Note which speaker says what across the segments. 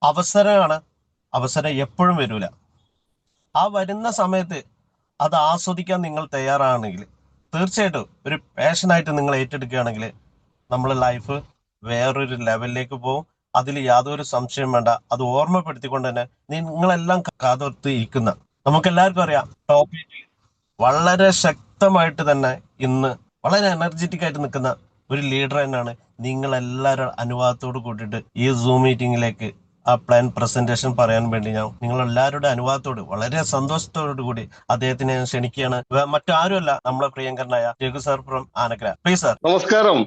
Speaker 1: അവസരമാണ്. അവസരം എപ്പോഴും വരൂല. ആ വരുന്ന സമയത്ത് അത് ആസ്വദിക്കാൻ നിങ്ങൾ തയ്യാറാണെങ്കിൽ തീർച്ചയായിട്ടും ഒരു പാഷനായിട്ട് നിങ്ങൾ ഏറ്റെടുക്കുകയാണെങ്കിൽ നമ്മളെ ലൈഫ് വേറൊരു ലെവലിലേക്ക് പോകും. അതിൽ യാതൊരു സംശയം വേണ്ട. അത് ഓർമ്മപ്പെടുത്തിക്കൊണ്ട് തന്നെ നിങ്ങളെല്ലാം കാതോർത്ത് ഇരിക്കുന്ന നമുക്കെല്ലാവർക്കും അറിയാം, ടോപ്പിൽ വളരെ ശക്തമായിട്ട് തന്നെ ഇന്ന് വളരെ എനർജറ്റിക് ആയിട്ട് നിൽക്കുന്ന ഒരു ലീഡർ തന്നെയാണ്. നിങ്ങൾ എല്ലാവരും അനുവാദത്തോട് കൂട്ടിയിട്ട് ഈ സൂം മീറ്റിംഗിലേക്ക് ആ പ്ലാൻ പ്രസന്റേഷൻ പറയാൻ വേണ്ടി ഞാൻ നിങ്ങൾ എല്ലാവരുടെ അനുവാദത്തോട് വളരെ സന്തോഷത്തോടു കൂടി അദ്ദേഹത്തിനെ ഞാൻ ക്ഷണിക്കുകയാണ്. മറ്റാരുമല്ല, നമ്മളെ പ്രിയങ്കരനായ Raghu sir from Anakkara. Please sir.
Speaker 2: നമസ്കാരം.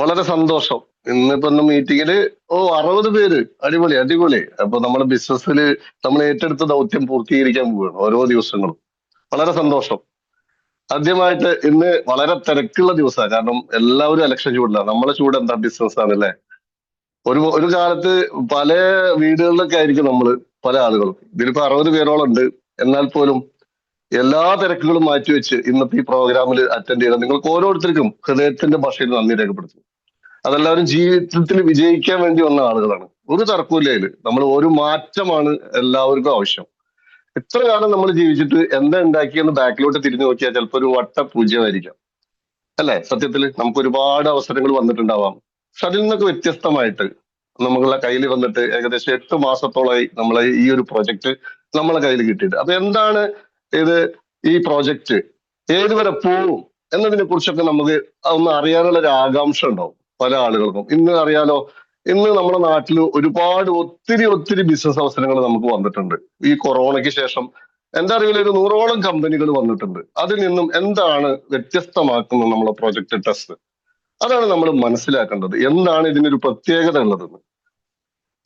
Speaker 2: വളരെ സന്തോഷം. ഇന്നിപ്പോ മീറ്റിംഗില് 60 പേര്. അടിപൊളി അടിപൊളി. അപ്പൊ നമ്മുടെ ബിസിനസ്സിൽ നമ്മൾ ഏറ്റെടുത്ത ദൗത്യം പൂർത്തീകരിക്കാൻ പോവുകയാണ് ഓരോ ദിവസങ്ങളും. വളരെ സന്തോഷം. ആദ്യമായിട്ട് ഇന്ന് വളരെ തിരക്കുള്ള ദിവസമാണ്. കാരണം എല്ലാവരും ഇലക്ഷൻ ചൂടിലാണ്. നമ്മളെ ചൂട് എന്താ? ബിസിനസ് ആണ് അല്ലെ? ഒരു കാലത്ത് പല വീടുകളിലൊക്കെ ആയിരിക്കും നമ്മള്, പല ആളുകളും. ഇതിലിപ്പോ 60 പേരോളം ഉണ്ട്. എന്നാൽ പോലും എല്ലാ തിരക്കുകളും മാറ്റിവെച്ച് ഇന്നത്തെ ഈ പ്രോഗ്രാമിൽ അറ്റൻഡ് ചെയ്ത നിങ്ങൾക്ക് ഓരോരുത്തർക്കും ഹൃദയത്തിന്റെ ഭാഷയിൽ നന്ദി രേഖപ്പെടുത്തുന്നു. അതെല്ലാവരും ജീവിതത്തിൽ വിജയിക്കാൻ വേണ്ടി വന്ന ആളുകളാണ്. ഒരു തർക്കമില്ല അതില്. നമ്മൾ ഒരു മാറ്റമാണ് എല്ലാവർക്കും ആവശ്യം. ഇത്ര കാലം നമ്മൾ ജീവിച്ചിട്ട് എന്താ ഉണ്ടാക്കിയെന്ന് ബാക്കിലോട്ട് തിരിഞ്ഞു നോക്കിയാൽ ചിലപ്പോൾ ഒരു വട്ട പൂജ്യമായിരിക്കാം അല്ലെ? സത്യത്തില് നമുക്ക് ഒരുപാട് അവസരങ്ങൾ വന്നിട്ടുണ്ടാവാം. പക്ഷെ അതിൽ നിന്നൊക്കെ വ്യത്യസ്തമായിട്ട് നമ്മളുടെ കയ്യിൽ വന്നിട്ട് ഏകദേശം 8 മാസത്തോളമായി നമ്മളെ ഈ ഒരു പ്രൊജക്ട് നമ്മളെ കയ്യിൽ കിട്ടിയിട്ട്. അപ്പൊ എന്താണ് ഇത്, ഈ പ്രോജക്റ്റ് ഏതുവരെ പോവും എന്നതിനെ കുറിച്ചൊക്കെ നമുക്ക് ഒന്ന് അറിയാനുള്ള ഒരു ആകാംക്ഷ ഉണ്ടാവും പല ആളുകൾക്കും. ഇന്ന് അറിയാലോ, ഇന്ന് നമ്മുടെ നാട്ടിൽ ഒരുപാട് ഒത്തിരി ബിസിനസ് അവസരങ്ങൾ നമുക്ക് വന്നിട്ടുണ്ട്. ഈ കൊറോണയ്ക്ക് ശേഷം എന്റെ അറിവിൽ ഒരു 100ഓളം കമ്പനികൾ വന്നിട്ടുണ്ട്. അതിൽ നിന്നും എന്താണ് വ്യത്യസ്തമാക്കുന്നത് നമ്മളെ പ്രൊജക്ട് ടെസ്റ്റ്? അതാണ് നമ്മൾ മനസ്സിലാക്കേണ്ടത്. എന്താണ് ഇതിനൊരു പ്രത്യേകത ഉള്ളതെന്ന്.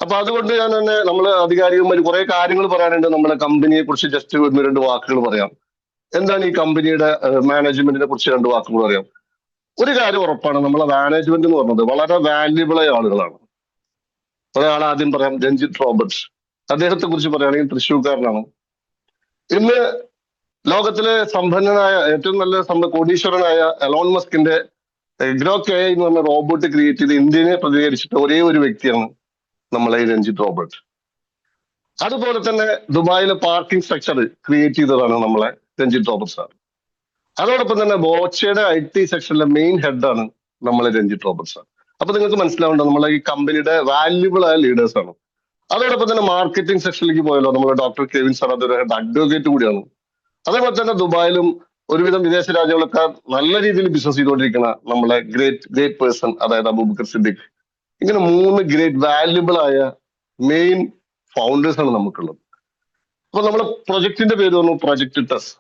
Speaker 2: അപ്പൊ അതുകൊണ്ട് ഞാൻ തന്നെ നമ്മള് അധികാരികന്മാർ കുറെ കാര്യങ്ങൾ പറയാനുണ്ട്. നമ്മളെ കമ്പനിയെ കുറിച്ച് ജസ്റ്റ് 1-2 വാക്കുകൾ പറയാം. എന്താണ് ഈ കമ്പനിയുടെ മാനേജ്മെന്റിനെ കുറിച്ച് 2 വാക്കുകൾ പറയാം. ഒരു കാര്യം ഉറപ്പാണ്, നമ്മളെ മാനേജ്മെന്റ് എന്ന് പറഞ്ഞത് വളരെ വാല്യുബിൾ ആയ ആളുകളാണ്. ഒരാൾ ആദ്യം പറയാം, രഞ്ജിത്ത് റോബർട്ട്സ്. അദ്ദേഹത്തെ കുറിച്ച് പറയുകയാണെങ്കിൽ തൃശ്ശൂർക്കാരനാണ്. ഇന്ന് ലോകത്തിലെ സമ്പന്നനായ ഏറ്റവും നല്ല കോടീശ്വരനായ എലോൺ മസ്കിന്റെ ഗ്രോക്ക് എ എന്ന് പറഞ്ഞ റോബോട്ട് ക്രിയേറ്റ് ചെയ്ത് ഇന്ത്യനെ പ്രതികരിച്ചിട്ട് ഒരേ ഒരു വ്യക്തിയാണ് നമ്മളെ ഈ രഞ്ജിത്ത് റോബർട്ട്. അതുപോലെ തന്നെ ദുബായിലെ പാർക്കിംഗ് സ്ട്രക്ചർ ക്രിയേറ്റ് ചെയ്തതാണ് നമ്മളെ രഞ്ജിത്ത് റോബർട്ട് സാർ. അതോടൊപ്പം തന്നെ ബോച്ചയുടെ IT സെക്ഷനിലെ മെയിൻ ഹെഡാണ് നമ്മളെ രഞ്ജിത്ത് റോബർട്ട് സാർ. അപ്പൊ നിങ്ങൾക്ക് മനസ്സിലാവേണ്ടത് നമ്മളെ ഈ കമ്പനിയുടെ വാല്യുബിൾ ആയ ലീഡേഴ്സ് ആണ്. അതോടൊപ്പം തന്നെ മാർക്കറ്റിംഗ് സെക്ഷനിലേക്ക് പോയല്ലോ നമ്മളെ ഡോക്ടർ കെവിൻ സാർ, അതൊരു ഹെഡ് അഡ്വക്കേറ്റ് കൂടിയാണ്. അതേപോലെ തന്നെ ദുബായിലും ഒരുവിധം വിദേശ രാജ്യങ്ങളൊക്കെ നല്ല രീതിയിൽ ബിസിനസ് ചെയ്തുകൊണ്ടിരിക്കുന്ന നമ്മളെ ഗ്രേറ്റ് പേഴ്സൺ, അതായത് അബൂബക്കർ സിദ്ദിഖ്. ഇങ്ങനെ 3 ഗ്രേറ്റ് വാല്യുബിൾ ആയ മെയിൻ ഫൗണ്ടേഴ്സ് ആണ് നമുക്കുള്ളത്. അപ്പൊ നമ്മളെ പ്രൊജക്ടിന്റെ പേര് പറഞ്ഞു പ്രൊജക്ട് ടെസ്.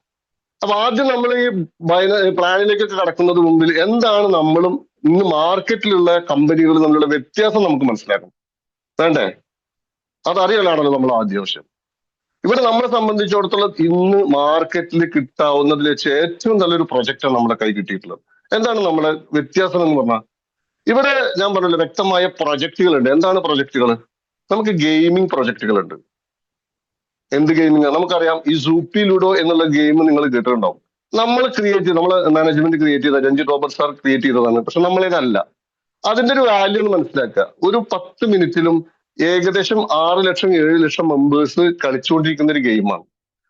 Speaker 2: അപ്പൊ ആദ്യം നമ്മൾ ഈ പ്ലാനിലേക്കൊക്കെ കടക്കുന്നത് മുമ്പിൽ എന്താണ് നമ്മളും ഇന്ന് മാർക്കറ്റിലുള്ള കമ്പനികൾ തമ്മിലുള്ള വ്യത്യാസം നമുക്ക് മനസ്സിലാക്കണം വേണ്ടേ? അതറിയലാണല്ലോ നമ്മൾ ആദ്യ ആവശ്യം. ഇവിടെ നമ്മളെ സംബന്ധിച്ചിടത്തോളം ഇന്ന് മാർക്കറ്റിൽ കിട്ടാവുന്നതിൽ വെച്ച് ഏറ്റവും നല്ലൊരു പ്രൊജക്റ്റാണ് നമ്മുടെ കൈ കിട്ടിയിട്ടുള്ളത്. എന്താണ് നമ്മളെ വ്യത്യാസം എന്ന് പറഞ്ഞാൽ, ഇവിടെ ഞാൻ പറഞ്ഞല്ലോ വ്യക്തമായ പ്രൊജക്ടുകൾ ഉണ്ട്. എന്താണ് പ്രൊജക്ടുകൾ? നമുക്ക് ഗെയിമിംഗ് പ്രൊജക്ടുകൾ ഉണ്ട്. എന്ത് ഗെയിമിംഗ്? നമുക്കറിയാം, ഈ സൂപ്പി ലുഡോ എന്നുള്ള ഗെയിം നിങ്ങൾ കേട്ടിട്ടുണ്ടാവും. നമ്മൾ ക്രിയേറ്റ് ചെയ്ത്, നമ്മളെ മാനേജ്മെന്റ് ക്രിയേറ്റ് ചെയ്ത രഞ്ജിത്ത് റോബർട്ട് സാർ ക്രിയേറ്റ് ചെയ്തതാണ്. പക്ഷെ നമ്മളേതല്ല. അതിന്റെ ഒരു വാല്യൂ എന്ന് മനസ്സിലാക്കുക. ഒരു 10 മിനിറ്റിലും ഏകദേശം 6 ലക്ഷം 7 ലക്ഷം മെമ്പേഴ്സ് കളിച്ചുകൊണ്ടിരിക്കുന്ന ഒരു ഗെയിമാണ്.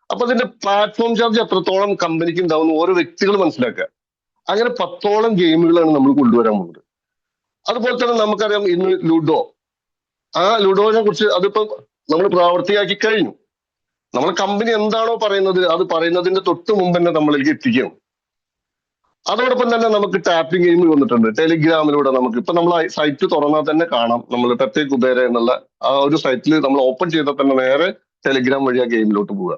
Speaker 2: അപ്പൊ അതിന്റെ പ്ലാറ്റ്ഫോം ചാർജ് എത്രത്തോളം കമ്പനിക്ക് ഉണ്ടാവുന്ന ഓരോ വ്യക്തികൾ മനസ്സിലാക്കുക. അങ്ങനെ 10ഓളം ഗെയിമുകളാണ് നമ്മൾ കൊണ്ടുവരാൻ പോകുന്നത്. അതുപോലെ തന്നെ നമുക്കറിയാം ഇന്ന് ലുഡോ, ആ ലുഡോനെ കുറിച്ച് അതിപ്പോ നമ്മൾ പ്രാവർത്തികമാക്കി കഴിഞ്ഞു. നമ്മളെ കമ്പനി എന്താണോ പറയുന്നത് അത് പറയുന്നതിന്റെ തൊട്ട് മുമ്പ് തന്നെ നമ്മളിലേക്ക് എത്തിക്കും. അതോടൊപ്പം തന്നെ നമുക്ക് ടാപ്പിംഗ് ഗെയിം വന്നിട്ടുണ്ട് ടെലിഗ്രാമിലൂടെ. നമുക്ക് ഇപ്പൊ നമ്മൾ സൈറ്റ് തുറന്നാൽ തന്നെ കാണാം, നമ്മൾ പെപ്പെ കുബേര എന്നുള്ള ആ ഒരു സൈറ്റിൽ നമ്മൾ ഓപ്പൺ ചെയ്താൽ തന്നെ നേരെ ടെലിഗ്രാം വഴി ആ ഗെയിമിലോട്ട് പോവുക.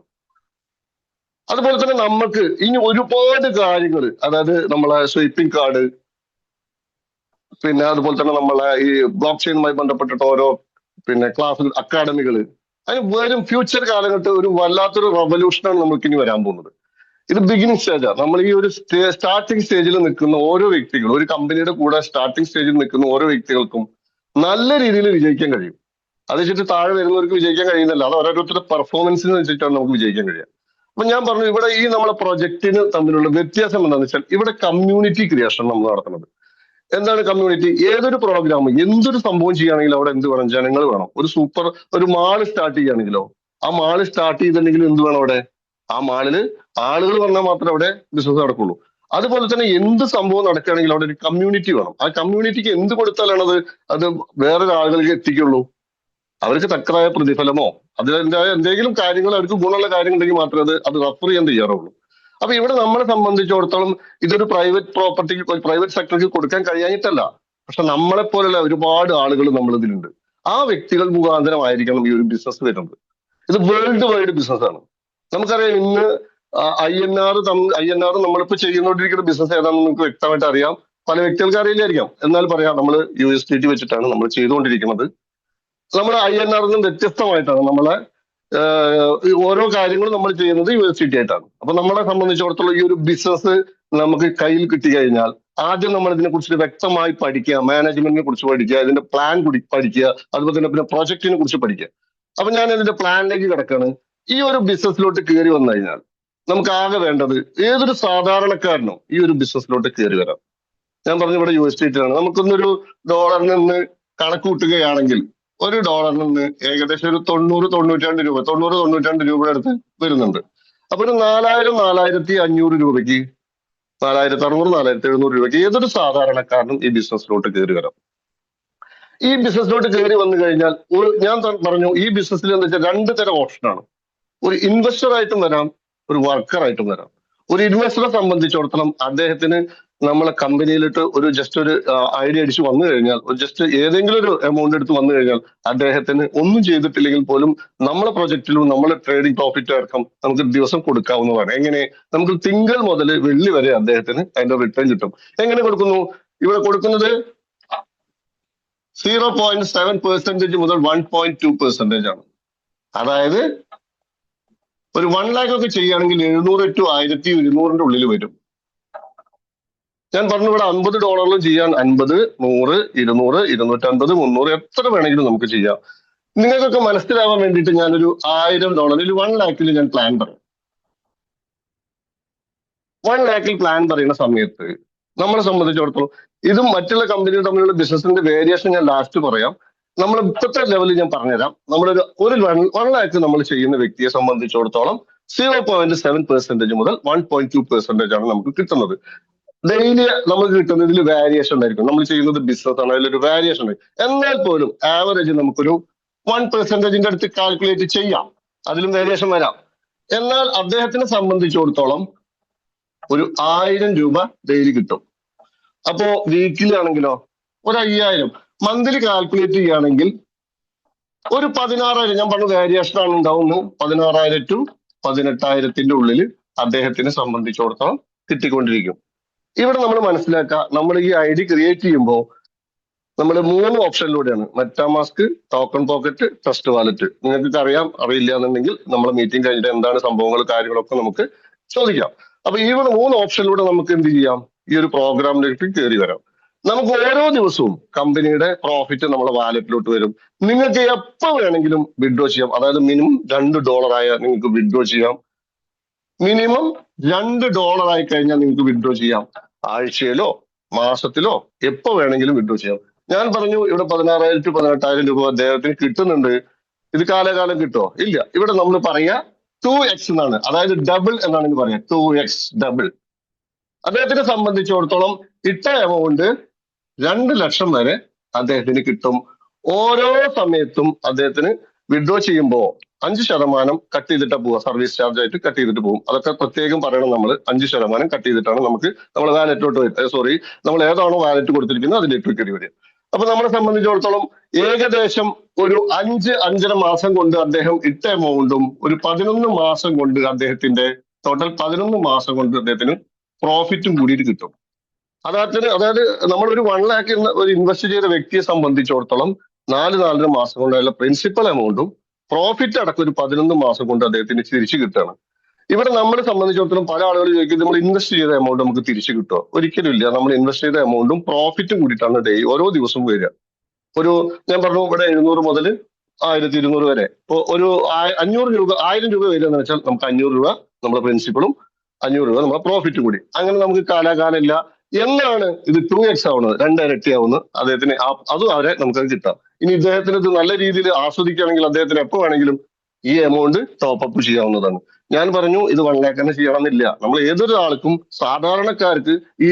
Speaker 2: അതുപോലെ തന്നെ നമുക്ക് ഇനി ഒരുപാട് കാര്യങ്ങൾ, അതായത് നമ്മളെ സ്വൈപ്പിംഗ് കാർഡ്, പിന്നെ അതുപോലെ തന്നെ നമ്മളെ ഈ ബ്ലോക്ക് ചെയിനുമായി ബന്ധപ്പെട്ടിട്ട് ഓരോ ക്ലാസ് അക്കാഡമികൾ. അതിന് വരും ഫ്യൂച്ചർ കാലഘട്ടം ഒരു വല്ലാത്തൊരു റവല്യൂഷനാണ് നമുക്ക് ഇനി വരാൻ പോകുന്നത്. ഇത് ബിഗിനിങ് സ്റ്റേജാണ്. നമ്മൾ ഈ ഒരു സ്റ്റാർട്ടിംഗ് സ്റ്റേജിൽ നിൽക്കുന്ന ഓരോ വ്യക്തികളും, ഒരു കമ്പനിയുടെ കൂടെ സ്റ്റാർട്ടിംഗ് സ്റ്റേജിൽ നിൽക്കുന്ന ഓരോ വ്യക്തികൾക്കും നല്ല രീതിയിൽ വിജയിക്കാൻ കഴിയും. അത് വെച്ചിട്ട് താഴെ വരുന്നവർക്ക് വിജയിക്കാൻ കഴിയുന്നില്ല. അത് ഓരോരുത്തരുടെ പെർഫോമൻസിന് വെച്ചിട്ടാണ് നമുക്ക് വിജയിക്കാൻ കഴിയുക. അപ്പൊ ഞാൻ പറഞ്ഞു, ഇവിടെ ഈ നമ്മളെ പ്രൊജക്ടിന് തമ്മിലുള്ള വ്യത്യാസം എന്താണെന്ന് വെച്ചാൽ ഇവിടെ കമ്മ്യൂണിറ്റി ക്രിയേഷൻ നമ്മൾ നടത്തുന്നത്. എന്താണ് കമ്മ്യൂണിറ്റി? ഏതൊരു പ്രോഗ്രാം, എന്തൊരു സംഭവം ചെയ്യുകയാണെങ്കിലും അവിടെ എന്ത് വേണം? ജനങ്ങൾ വേണം. ഒരു മാള് സ്റ്റാർട്ട് ചെയ്യുകയാണെങ്കിലോ, ആ മാള് സ്റ്റാർട്ട് ചെയ്തിട്ടുണ്ടെങ്കിൽ എന്ത് വേണം അവിടെ? ആ മാളില് ആളുകൾ വന്നാൽ മാത്രമേ അവിടെ ബിസിനസ് നടക്കുള്ളൂ. അതുപോലെ തന്നെ എന്ത് സംഭവം നടക്കുകയാണെങ്കിൽ അവിടെ ഒരു കമ്മ്യൂണിറ്റി വേണം. ആ കമ്മ്യൂണിറ്റിക്ക് എന്ത് കൊടുത്താലാണ് അത് വേറൊരു ആളുകളിലേക്ക് എത്തിക്കുള്ളൂ? അവർക്ക് തക്കതായ പ്രതിഫലമോ അതിന്റെ എന്തെങ്കിലും കാര്യങ്ങൾ, അവർക്ക് ഗുണമുള്ള കാര്യങ്ങൾ ഉണ്ടെങ്കിൽ മാത്രമേ അത് റെഫർ ചെയ്യാൻ തയ്യാറുള്ളൂ. അപ്പൊ ഇവിടെ നമ്മളെ സംബന്ധിച്ചിടത്തോളം ഇതൊരു പ്രൈവറ്റ് പ്രോപ്പർട്ടിക്ക്, പ്രൈവറ്റ് സെക്ടർക്ക് കൊടുക്കാൻ കഴിയാഞ്ഞിട്ടല്ല. പക്ഷെ നമ്മളെ പോലുള്ള ഒരുപാട് ആളുകൾ നമ്മളിതിലുണ്ട്. ആ വ്യക്തികൾ മുഖാന്തരമായിരിക്കണം ഈ ഒരു ബിസിനസ് വരുന്നത്. ഇത് വേൾഡ് വൈഡ് ബിസിനസ് ആണ്. നമുക്കറിയാം ഇന്ന് INR നമ്മളിപ്പോ ചെയ്തുകൊണ്ടിരിക്കുന്ന ബിസിനസ് ഏതാണെന്ന് നിങ്ങൾക്ക് വ്യക്തമായിട്ട് അറിയാം. പല വ്യക്തികൾക്ക് അറിയില്ലായിരിക്കാം. എന്നാൽ പറയാം, നമ്മൾ USDT വെച്ചിട്ടാണ് നമ്മൾ ചെയ്തുകൊണ്ടിരിക്കുന്നത്. നമ്മുടെ INR വ്യത്യസ്തമായിട്ടാണ് നമ്മളെ ഈ ഓരോ കാര്യങ്ങളും നമ്മൾ ചെയ്യുന്നത് USDT ആയിട്ടാണ്. അപ്പൊ നമ്മളെ സംബന്ധിച്ചിടത്തോളം ഈ ഒരു ബിസിനസ് നമുക്ക് കയ്യിൽ കിട്ടി കഴിഞ്ഞാൽ ആദ്യം നമ്മൾ ഇതിനെ കുറിച്ച് വ്യക്തമായി പഠിക്കുക, മാനേജ്മെന്റിനെ കുറിച്ച് പഠിക്കുക, ഇതിന്റെ പ്ലാൻ കൂടി പഠിക്കുക, അതുപോലെ തന്നെ പിന്നെ പ്രൊജക്ടിനെ കുറിച്ച് പഠിക്കുക. അപ്പൊ ഞാൻ ഇതിന്റെ പ്ലാനിലേക്ക് കിടക്കാണ്. ഈ ഒരു ബിസിനസ്സിലോട്ട് കയറി വന്നു കഴിഞ്ഞാൽ നമുക്ക് ആകെ വേണ്ടത്, ഏതൊരു സാധാരണക്കാരനും ഈ ഒരു ബിസിനസ്സിലോട്ട് കയറി വരാം. ഞാൻ പറഞ്ഞു ഇവിടെ USDT ആണ്. നമുക്കൊന്നൊരു ഡോളറിൽ നിന്ന് കണക്ക് കൂട്ടുകയാണെങ്കിൽ ഒരു ഡോളറിൽ നിന്ന് ഏകദേശം ഒരു 90-92 രൂപ, 90-92 രൂപയുടെ അടുത്ത് വരുന്നുണ്ട്. അപ്പൊ ഒരു 4,500 രൂപയ്ക്ക്, 4,600-4,700 രൂപയ്ക്ക് ഏതൊരു സാധാരണക്കാരനും ഈ ബിസിനസ്സിലോട്ട് കയറി വരാം. ഈ ബിസിനസ്സിലോട്ട് കയറി വന്നു കഴിഞ്ഞാൽ ഞാൻ പറഞ്ഞു, ഈ ബിസിനസ്സിൽ എന്താ വെച്ചാൽ 2 തരം ഓപ്ഷനാണ്. ഒരു ഇൻവെസ്റ്റർ ആയിട്ടും വരാം, ഒരു വർക്കർ ആയിട്ടും വരാം. ഒരു ഇൻവെസ്റ്ററെ സംബന്ധിച്ചിടത്തോളം അദ്ദേഹത്തിന് നമ്മളെ കമ്പനിയിലിട്ട് ജസ്റ്റ് ഒരു ഐഡിയ അടിച്ച് വന്നു കഴിഞ്ഞാൽ, ജസ്റ്റ് ഏതെങ്കിലും ഒരു എമൗണ്ട് എടുത്ത് വന്നു കഴിഞ്ഞാൽ അദ്ദേഹത്തിന് ഒന്നും ചെയ്തിട്ടില്ലെങ്കിൽ പോലും നമ്മളെ പ്രൊജക്റ്റിലും നമ്മളെ ട്രേഡിംഗ് പ്രോഫിറ്റ് അടക്കം നമുക്ക് ദിവസം കൊടുക്കാവുന്നതാണ്. എങ്ങനെ? നമുക്ക് തിങ്കൾ മുതൽ വെള്ളി വരെ അദ്ദേഹത്തിന് അതിന്റെ റിട്ടേൺ കിട്ടും. എങ്ങനെ കൊടുക്കുന്നു? ഇവിടെ കൊടുക്കുന്നത് 0.7% മുതൽ 1.2% ആണ്. അതായത് ഒരു 1 lakh ഒക്കെ ചെയ്യുകയാണെങ്കിൽ 700 to 1,200 ഉള്ളിൽ വരും. ഞാൻ പറഞ്ഞു ഇവിടെ $50 ചെയ്യാൻ 50, 100, 200, 250, 300 എത്ര വേണമെങ്കിലും നമുക്ക് ചെയ്യാം. നിങ്ങൾക്കൊക്കെ മനസ്സിലാവാൻ വേണ്ടിയിട്ട് ഞാനൊരു $1,000, ഒരു 1 lakh ഞാൻ പ്ലാൻ പറയും. 1 lakh പ്ലാൻ പറയുന്ന സമയത്ത് നമ്മളെ സംബന്ധിച്ചിടത്തോളം ഇതും മറ്റുള്ള കമ്പനികൾ തമ്മിലുള്ള ബിസിനസിന്റെ വേരിയേഷൻ ഞാൻ ലാസ്റ്റ് പറയാം. നമ്മൾ ഇപ്പോഴത്തെ ലെവലിൽ ഞാൻ പറഞ്ഞുതരാം. നമ്മളൊരു 1 lakh നമ്മൾ ചെയ്യുന്ന വ്യക്തിയെ സംബന്ധിച്ചിടത്തോളം 0.7% മുതൽ 1.2% ആണ് നമുക്ക് കിട്ടുന്നത്. ഡെയിലി നമുക്ക് കിട്ടുന്നതിൽ വേരിയേഷൻ ഉണ്ടായിരിക്കും. നമ്മൾ ചെയ്യുന്നത് ബിസിനസ് ആണ്, അതിലൊരു വേരിയേഷൻ ഉണ്ട്. എന്നാൽ പോലും ആവറേജ് നമുക്കൊരു 1% അടുത്ത് കാൽക്കുലേറ്റ് ചെയ്യാം. അതിലും വേരിയേഷൻ വരാം. എന്നാൽ അദ്ദേഹത്തിനെ സംബന്ധിച്ചിടത്തോളം ഒരു 1,000 രൂപ ഡെയിലി കിട്ടും. അപ്പോ വീക്കിലി ആണെങ്കിലോ ഒരു 5,000. മന്ത്ലി കാൽക്കുലേറ്റ് ചെയ്യുകയാണെങ്കിൽ ഒരു 16,000. ഞാൻ പറഞ്ഞ വേരിയേഷൻ ആണ് ഉണ്ടാവുന്നത്. 16,000 to 18,000 ഉള്ളിൽ അദ്ദേഹത്തിനെ സംബന്ധിച്ചിടത്തോളം കിട്ടിക്കൊണ്ടിരിക്കും. ഇവിടെ നമ്മൾ മനസ്സിലാക്കുക, നമ്മൾ ഈ ID ക്രിയേറ്റ് ചെയ്യുമ്പോൾ നമ്മൾ 3 ഓപ്ഷനിലൂടെയാണ്: MetaMask, token pocket, trust wallet. നിങ്ങൾക്ക് അറിയാം, അറിയില്ല എന്നുണ്ടെങ്കിൽ നമ്മളെ മീറ്റിംഗ് കഴിഞ്ഞിട്ട് എന്താണ് സംഭവങ്ങൾ കാര്യങ്ങളൊക്കെ നമുക്ക് ചോദിക്കാം. അപ്പൊ ഈ 3 ഓപ്ഷനിലൂടെ നമുക്ക് എന്ത് ചെയ്യാം? ഈ ഒരു പ്രോഗ്രാമിലേക്ക് കയറി വരാം. നമുക്ക് ഓരോ ദിവസവും കമ്പനിയുടെ പ്രോഫിറ്റ് നമ്മളെ വാലറ്റിലോട്ട് വരും. നിങ്ങൾക്ക് എപ്പോ വേണമെങ്കിലും വിഡ്രോ ചെയ്യാം. അതായത് മിനിമം $2 ആയാൽ നിങ്ങൾക്ക് വിഡ്രോ ചെയ്യാം. മിനിമം $2 ആയി കഴിഞ്ഞാൽ നിങ്ങൾക്ക് വിഡ്രോ ചെയ്യാം. ആഴ്ചയിലോ മാസത്തിലോ എപ്പോ വേണമെങ്കിലും വിഡ്രോ ചെയ്യാം. ഞാൻ പറഞ്ഞു ഇവിടെ 16,000 to 18,000 രൂപ അദ്ദേഹത്തിന് കിട്ടുന്നുണ്ട്. ഇത് കാലകാലം കിട്ടുമോ? ഇല്ല. ഇവിടെ നമ്മൾ പറയാ 2x എന്നാണ്, അതായത് ഡബിൾ എന്നാണ് പറയാ. 2x double. അദ്ദേഹത്തിനെ സംബന്ധിച്ചിടത്തോളം ഇട്ട എമൗണ്ട് 2 ലക്ഷം വരെ അദ്ദേഹത്തിന് കിട്ടും. ഓരോ സമയത്തും അദ്ദേഹത്തിന് വിഡ്രോ ചെയ്യുമ്പോൾ 5% കട്ട് ചെയ്തിട്ടാ പോവുക. സർവീസ് ചാർജ് ആയിട്ട് കട്ട് ചെയ്തിട്ട് പോകും. അതൊക്കെ പ്രത്യേകം പറയണം. നമ്മൾ 5% കട്ട് ചെയ്തിട്ടാണ് നമുക്ക് നമ്മളെ വാലറ്റിലോട്ട് വരിക. നമ്മൾ ഏതാണോ വാലറ്റ് കൊടുത്തിരിക്കുന്നത് അതിലേക്ക് കയറി വരിക. അപ്പൊ നമ്മളെ സംബന്ധിച്ചിടത്തോളം ഏകദേശം ഒരു 5-5.5 മാസം കൊണ്ട് അദ്ദേഹം ഇട്ട എമൗണ്ടും ഒരു 11 മാസം കൊണ്ട് അദ്ദേഹത്തിന്റെ ടോട്ടൽ 11 മാസം കൊണ്ട് അദ്ദേഹത്തിന് പ്രോഫിറ്റും കൂടിയിട്ട് കിട്ടും. അതായത് നമ്മളൊരു 1 lakh ഒരു ഇൻവെസ്റ്റ് ചെയ്ത വ്യക്തിയെ സംബന്ധിച്ചിടത്തോളം 4-4.5 മാസം കൊണ്ട് അതിലെ പ്രിൻസിപ്പൽ എമൗണ്ടും പ്രോഫിറ്റ് അടക്കം ഒരു 11 മാസം കൊണ്ട് അദ്ദേഹത്തിന് തിരിച്ചു കിട്ടുകയാണ്. ഇവിടെ നമ്മളെ സംബന്ധിച്ചിടത്തോളം പല ആളുകൾ ചോദിക്കുന്നത് നമ്മൾ ഇൻവെസ്റ്റ് ചെയ്ത എമൗണ്ട് നമുക്ക് തിരിച്ചു കിട്ടുമോ? ഒരിക്കലും ഇല്ല. നമ്മൾ ഇൻവെസ്റ്റ് ചെയ്ത എമൗണ്ടും പ്രോഫിറ്റും കൂടിയിട്ടാണ് ഓരോ ദിവസവും വരിക. ഞാൻ പറഞ്ഞു ഇവിടെ 700 മുതൽ 1,200 വരെ. ഇപ്പൊ ഒരു 500 രൂപ 1,000 രൂപ വരിക എന്ന് വെച്ചാൽ നമുക്ക് 500 രൂപ നമ്മുടെ പ്രിൻസിപ്പളും 500 രൂപ നമ്മുടെ പ്രോഫിറ്റ് കൂടി. അങ്ങനെ നമുക്ക് കാലാകാലമില്ല. എന്നാണ് ഇത് 2x ആവുന്നത്, 2 ഇരട്ടിയാവുന്നത് അദ്ദേഹത്തിന് അതും അവരെ നമുക്കത് കിട്ടാം. ഇനി ഇദ്ദേഹത്തിന് ഇത് നല്ല രീതിയിൽ ആസ്വദിക്കുകയാണെങ്കിൽ അദ്ദേഹത്തിന് എപ്പോ വേണമെങ്കിലും ഈ എമൗണ്ട് ടോപ്പ് അപ്പ് ചെയ്യാവുന്നതാണ്. ഞാൻ പറഞ്ഞു ഇത് 1 lakh തന്നെ ചെയ്യണമെന്നില്ല. നമ്മൾ ഏതൊരു ആൾക്കും സാധാരണക്കാർക്ക് ഈ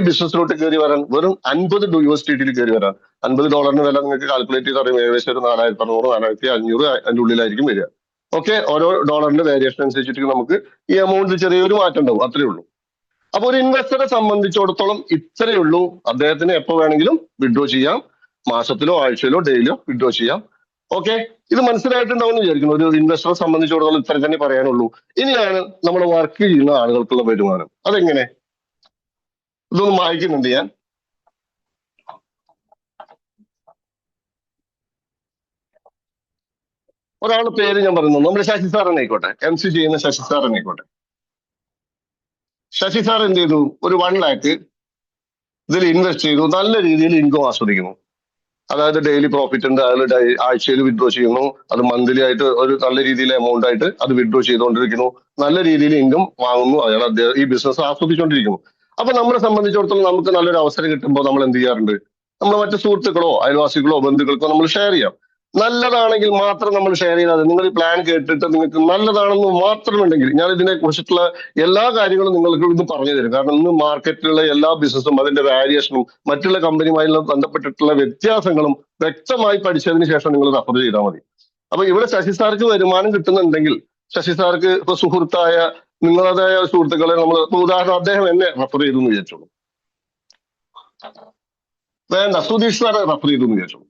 Speaker 2: ബിസിനസ്സിലോട്ട് കയറി വരാൻ വെറും $50 കയറി വരാൻ $50 വില നിങ്ങൾക്ക് കാൽക്കുലേറ്റ് ചെയ്ത് അറിയാം. ഏകദേശം ഒരു 4600 4500 അതിന്റെ ഉള്ളിലായിരിക്കും വരിക. ഓക്കെ, ഓരോ ഡോളറിന്റെ വേരിയേഷൻ അനുസരിച്ചിട്ട് നമുക്ക് ഈ എമൗണ്ട് ചെറിയൊരു മാറ്റം ഉണ്ടാവും, അത്രേ ഉള്ളൂ. അപ്പൊ ഒരു ഇൻവെസ്റ്ററെ സംബന്ധിച്ചിടത്തോളം ഇത്രയേ ഉള്ളൂ. അദ്ദേഹത്തിന് എപ്പോ വേണമെങ്കിലും വിഡ്രോ ചെയ്യാം, മാസത്തിലോ ആഴ്ചയിലോ ഡെയിലിയോ വിഡ്രോ ചെയ്യാം. ഓക്കെ, ഇത് മനസ്സിലായിട്ടുണ്ടാവും എന്ന് വിചാരിക്കുന്നു. ഒരു ഇൻവെസ്റ്ററെ സംബന്ധിച്ചിടത്തോളം ഇത്ര തന്നെ പറയാനുള്ളൂ. ഇനിയാണ് നമ്മൾ വർക്ക് ചെയ്യുന്ന ആളുകൾക്കുള്ള വരുമാനം. അതെങ്ങനെ, ഇതൊന്നും വായിക്കുന്നുണ്ട് ഞാൻ. ഒരാളുടെ പേര് ഞാൻ പറയുന്നു, നമ്മുടെ ശശി സാർ തന്നെ ആയിക്കോട്ടെ, MC ചെയ്യുന്ന ശശി സാർ തന്നെ ആയിക്കോട്ടെ. ശശി സാർ എന്ത് ചെയ്തു, ഒരു 1 lakh ഇതിൽ ഇൻവെസ്റ്റ് ചെയ്തു, നല്ല രീതിയിൽ ഇൻകം ആസ്വദിക്കുന്നു. അതായത് ഡെയിലി പ്രോഫിറ്റ് ഉണ്ട്, അയാൾ ആഴ്ചയിൽ വിഡ്രോ ചെയ്യുന്നു, അത് മന്ത്ലി ആയിട്ട് ഒരു നല്ല രീതിയിലെ എമൗണ്ട് ആയിട്ട് അത് വിഡ്രോ ചെയ്തുകൊണ്ടിരിക്കുന്നു, നല്ല രീതിയിൽ ഇൻകം വാങ്ങുന്നു, അയാൾ ഈ ബിസിനസ് ആസ്വദിച്ചുകൊണ്ടിരിക്കുന്നു. അപ്പൊ നമ്മളെ സംബന്ധിച്ചിടത്തോളം നമുക്ക് നല്ലൊരു അവസരം കിട്ടുമ്പോൾ നമ്മൾ എന്ത് ചെയ്യാറുണ്ട്, നമ്മൾ മറ്റു സുഹൃത്തുക്കളോ അയൽവാസികളോ ബന്ധുക്കൾക്കോ നമ്മൾ ഷെയർ ചെയ്യാം. നല്ലതാണെങ്കിൽ മാത്രം നമ്മൾ ഷെയർ ചെയ്താൽ, നിങ്ങൾ ഈ പ്ലാൻ കേട്ടിട്ട് നിങ്ങൾക്ക് നല്ലതാണെന്ന് മാത്രമുണ്ടെങ്കിൽ ഞാൻ ഇതിനെ കുറിച്ചിട്ടുള്ള എല്ലാ കാര്യങ്ങളും നിങ്ങൾക്ക് ഇത് പറഞ്ഞു തരും. കാരണം ഇന്ന് മാർക്കറ്റിലുള്ള എല്ലാ ബിസിനസ്സും അതിന്റെ വാരിയേഷനും മറ്റുള്ള കമ്പനിയുമായുള്ള ബന്ധപ്പെട്ടിട്ടുള്ള വ്യത്യാസങ്ങളും വ്യക്തമായി പഠിച്ചതിന് ശേഷം നിങ്ങൾ റെഫർ ചെയ്താൽ മതി. അപ്പൊ ഇവിടെ ശശി സാർക്ക് വരുമാനം കിട്ടുന്നുണ്ടെങ്കിൽ ശശി സാർക്ക് ഇപ്പൊ സുഹൃത്തായ നിങ്ങളതായ സുഹൃത്തുക്കളെ നമ്മൾ ഉദാഹരണം അദ്ദേഹം എന്നെ റെഫർ ചെയ്തു എന്ന് വിചാരിച്ചോളൂ, വേണ്ട സുധീഷ് സാറെ റെഫർ ചെയ്തു എന്ന് വിചാരിച്ചോളൂ.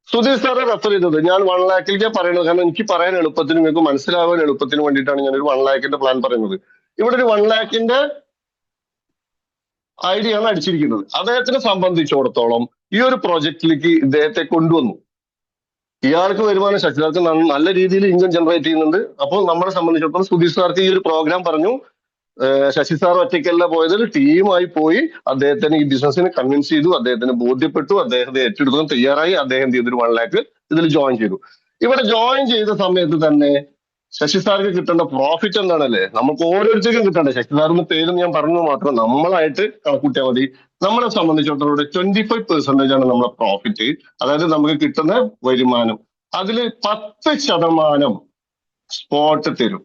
Speaker 2: സുധീർ സാറെ റെഫർ ചെയ്തത് ഞാൻ 1 lakhiലേക്ക് പറയുന്നത്, കാരണം എനിക്ക് പറയാൻ എളുപ്പത്തിന്, നിങ്ങൾക്ക് മനസ്സിലാവാൻ എളുപ്പത്തിന് വേണ്ടിയിട്ടാണ് ഞാൻ ഒരു 1 lakh പ്ലാൻ പറയുന്നത്. ഇവിടെ ഒരു 1 lakh ഐഡിയ ആണ് അടിച്ചിരിക്കുന്നത്. അദ്ദേഹത്തിനെ സംബന്ധിച്ചിടത്തോളം ഈ ഒരു പ്രോജക്റ്റിലേക്ക് ഇദ്ദേഹത്തെ കൊണ്ടുവന്നു. ഇയാൾക്ക് വരുമാനം ശശിസാർക്ക് നല്ല രീതിയിൽ ഇൻകം ജനറേറ്റ് ചെയ്യുന്നുണ്ട്. അപ്പോൾ നമ്മളെ സംബന്ധിച്ചിടത്തോളം സുധീർ സാർക്ക് ഈ ഒരു പ്രോഗ്രാം പറഞ്ഞു. ശശി സാർ ഒറ്റയ്ക്കല്ല പോയത്, ടീമായി പോയി അദ്ദേഹത്തിന് ഈ ബിസിനസ്സിനെ കൺവിൻസ് ചെയ്തു, അദ്ദേഹത്തിന് ബോധ്യപ്പെട്ടു, അദ്ദേഹത്തെ ഏറ്റെടുക്കാൻ തയ്യാറായി. അദ്ദേഹം ചെയ്തൊരു 1 lakh ഇതിൽ ജോയിൻ ചെയ്തു. ഇവിടെ ജോയിൻ ചെയ്ത സമയത്ത് തന്നെ ശശി സാർക്ക് കിട്ടേണ്ട പ്രോഫിറ്റ് എന്താണല്ലേ, നമുക്ക് ഓരോരുത്തർക്കും കിട്ടണ്ടേ. ശശി സാറിന് പേരും ഞാൻ പറഞ്ഞു മാത്രം നമ്മളായിട്ട് കണക്കൂട്ടിയാൽ മതി. നമ്മളെ സംബന്ധിച്ചിടത്തോളം 25% ആണ് നമ്മുടെ പ്രോഫിറ്റ്, അതായത് നമുക്ക് കിട്ടുന്ന വരുമാനം. അതിൽ 10% സ്പോട്ട് തരും.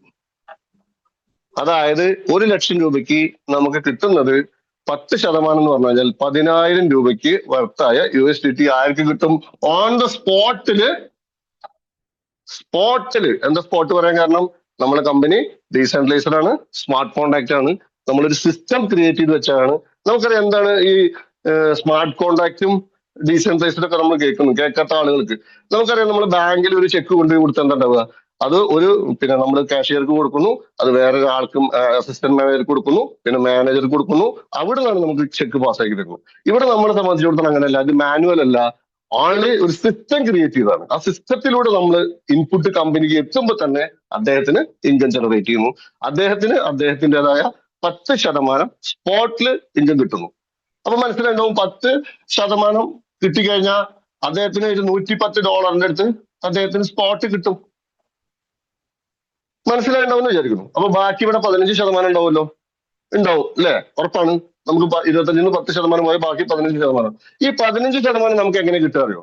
Speaker 2: അതായത് 1 ലക്ഷം രൂപയ്ക്ക് നമുക്ക് കിട്ടുന്നത് 10% എന്ന് പറഞ്ഞു കഴിഞ്ഞാൽ 10,000 രൂപയ്ക്ക് വർത്തായ USDT ആർക്ക് കിട്ടും? ഓൺ ദ സ്പോട്ടില്. എന്താ സ്പോട്ട് പറയാൻ കാരണം, നമ്മളെ കമ്പനി ഡീസെൻട്രലൈസ്ഡ് ആണ്, സ്മാർട്ട് കോൺട്രാക്ട് ആണ്, നമ്മളൊരു സിസ്റ്റം ക്രിയേറ്റ് ചെയ്ത് വെച്ചാണ്. നമുക്കറിയാം എന്താണ് ഈ സ്മാർട്ട് കോൺട്രാക്റ്റും ഡീസെൻട്രലൈസ്ഡ് ഒക്കെ നമ്മൾ കേൾക്കാത്ത ആളുകൾക്ക് നമുക്കറിയാം. നമ്മൾ ബാങ്കിൽ ഒരു ചെക്ക് കൊണ്ടുപോയി കൊടുത്താൽ എന്താ ഉണ്ടാവുക, അത് പിന്നെ നമ്മൾ കാഷ്യർക്ക് കൊടുക്കുന്നു, അത് വേറെ ആൾക്കും അസിസ്റ്റന്റ് മാനേജർക്ക് കൊടുക്കുന്നു, പിന്നെ മാനേജർക്ക് കൊടുക്കുന്നു, അവിടെ നിന്നാണ് നമുക്ക് ചെക്ക് പാസ്സാക്കി തരുന്നത്. ഇവിടെ നമ്മളെ സംബന്ധിച്ചിടത്തോളം അങ്ങനെയല്ല, അത് മാനുവൽ അല്ല, ഓൺലി ഒരു സിസ്റ്റം ക്രിയേറ്റ് ചെയ്തതാണ്. ആ സിസ്റ്റത്തിലൂടെ നമ്മൾ ഇൻപുട്ട് കമ്പനിക്ക് എത്തുമ്പോൾ തന്നെ അദ്ദേഹത്തിന് ഇൻകം ജനറേറ്റ് ചെയ്യുന്നു. അദ്ദേഹത്തിൻ്റെതായ 10% സ്പോട്ടില് ഇൻകം കിട്ടുന്നു. അപ്പൊ മനസ്സിലായിട്ടുണ്ടാവും, 10% കിട്ടിക്കഴിഞ്ഞാൽ അദ്ദേഹത്തിന് ഒരു $110 അടുത്ത് അദ്ദേഹത്തിന് സ്പോട്ട് കിട്ടും. മനസ്സിലായിട്ടുണ്ടാവും എന്ന് വിചാരിക്കുന്നു. അപ്പൊ ബാക്കി ഇവിടെ 15% ഉണ്ടാവുമല്ലോ, ഉണ്ടാവും അല്ലെ, ഉറപ്പാണ്. നമുക്ക് 25-ന് 10% പോയ ബാക്കി 15%. ഈ 15% നമുക്ക് എങ്ങനെ കിട്ടുക അറിയോ?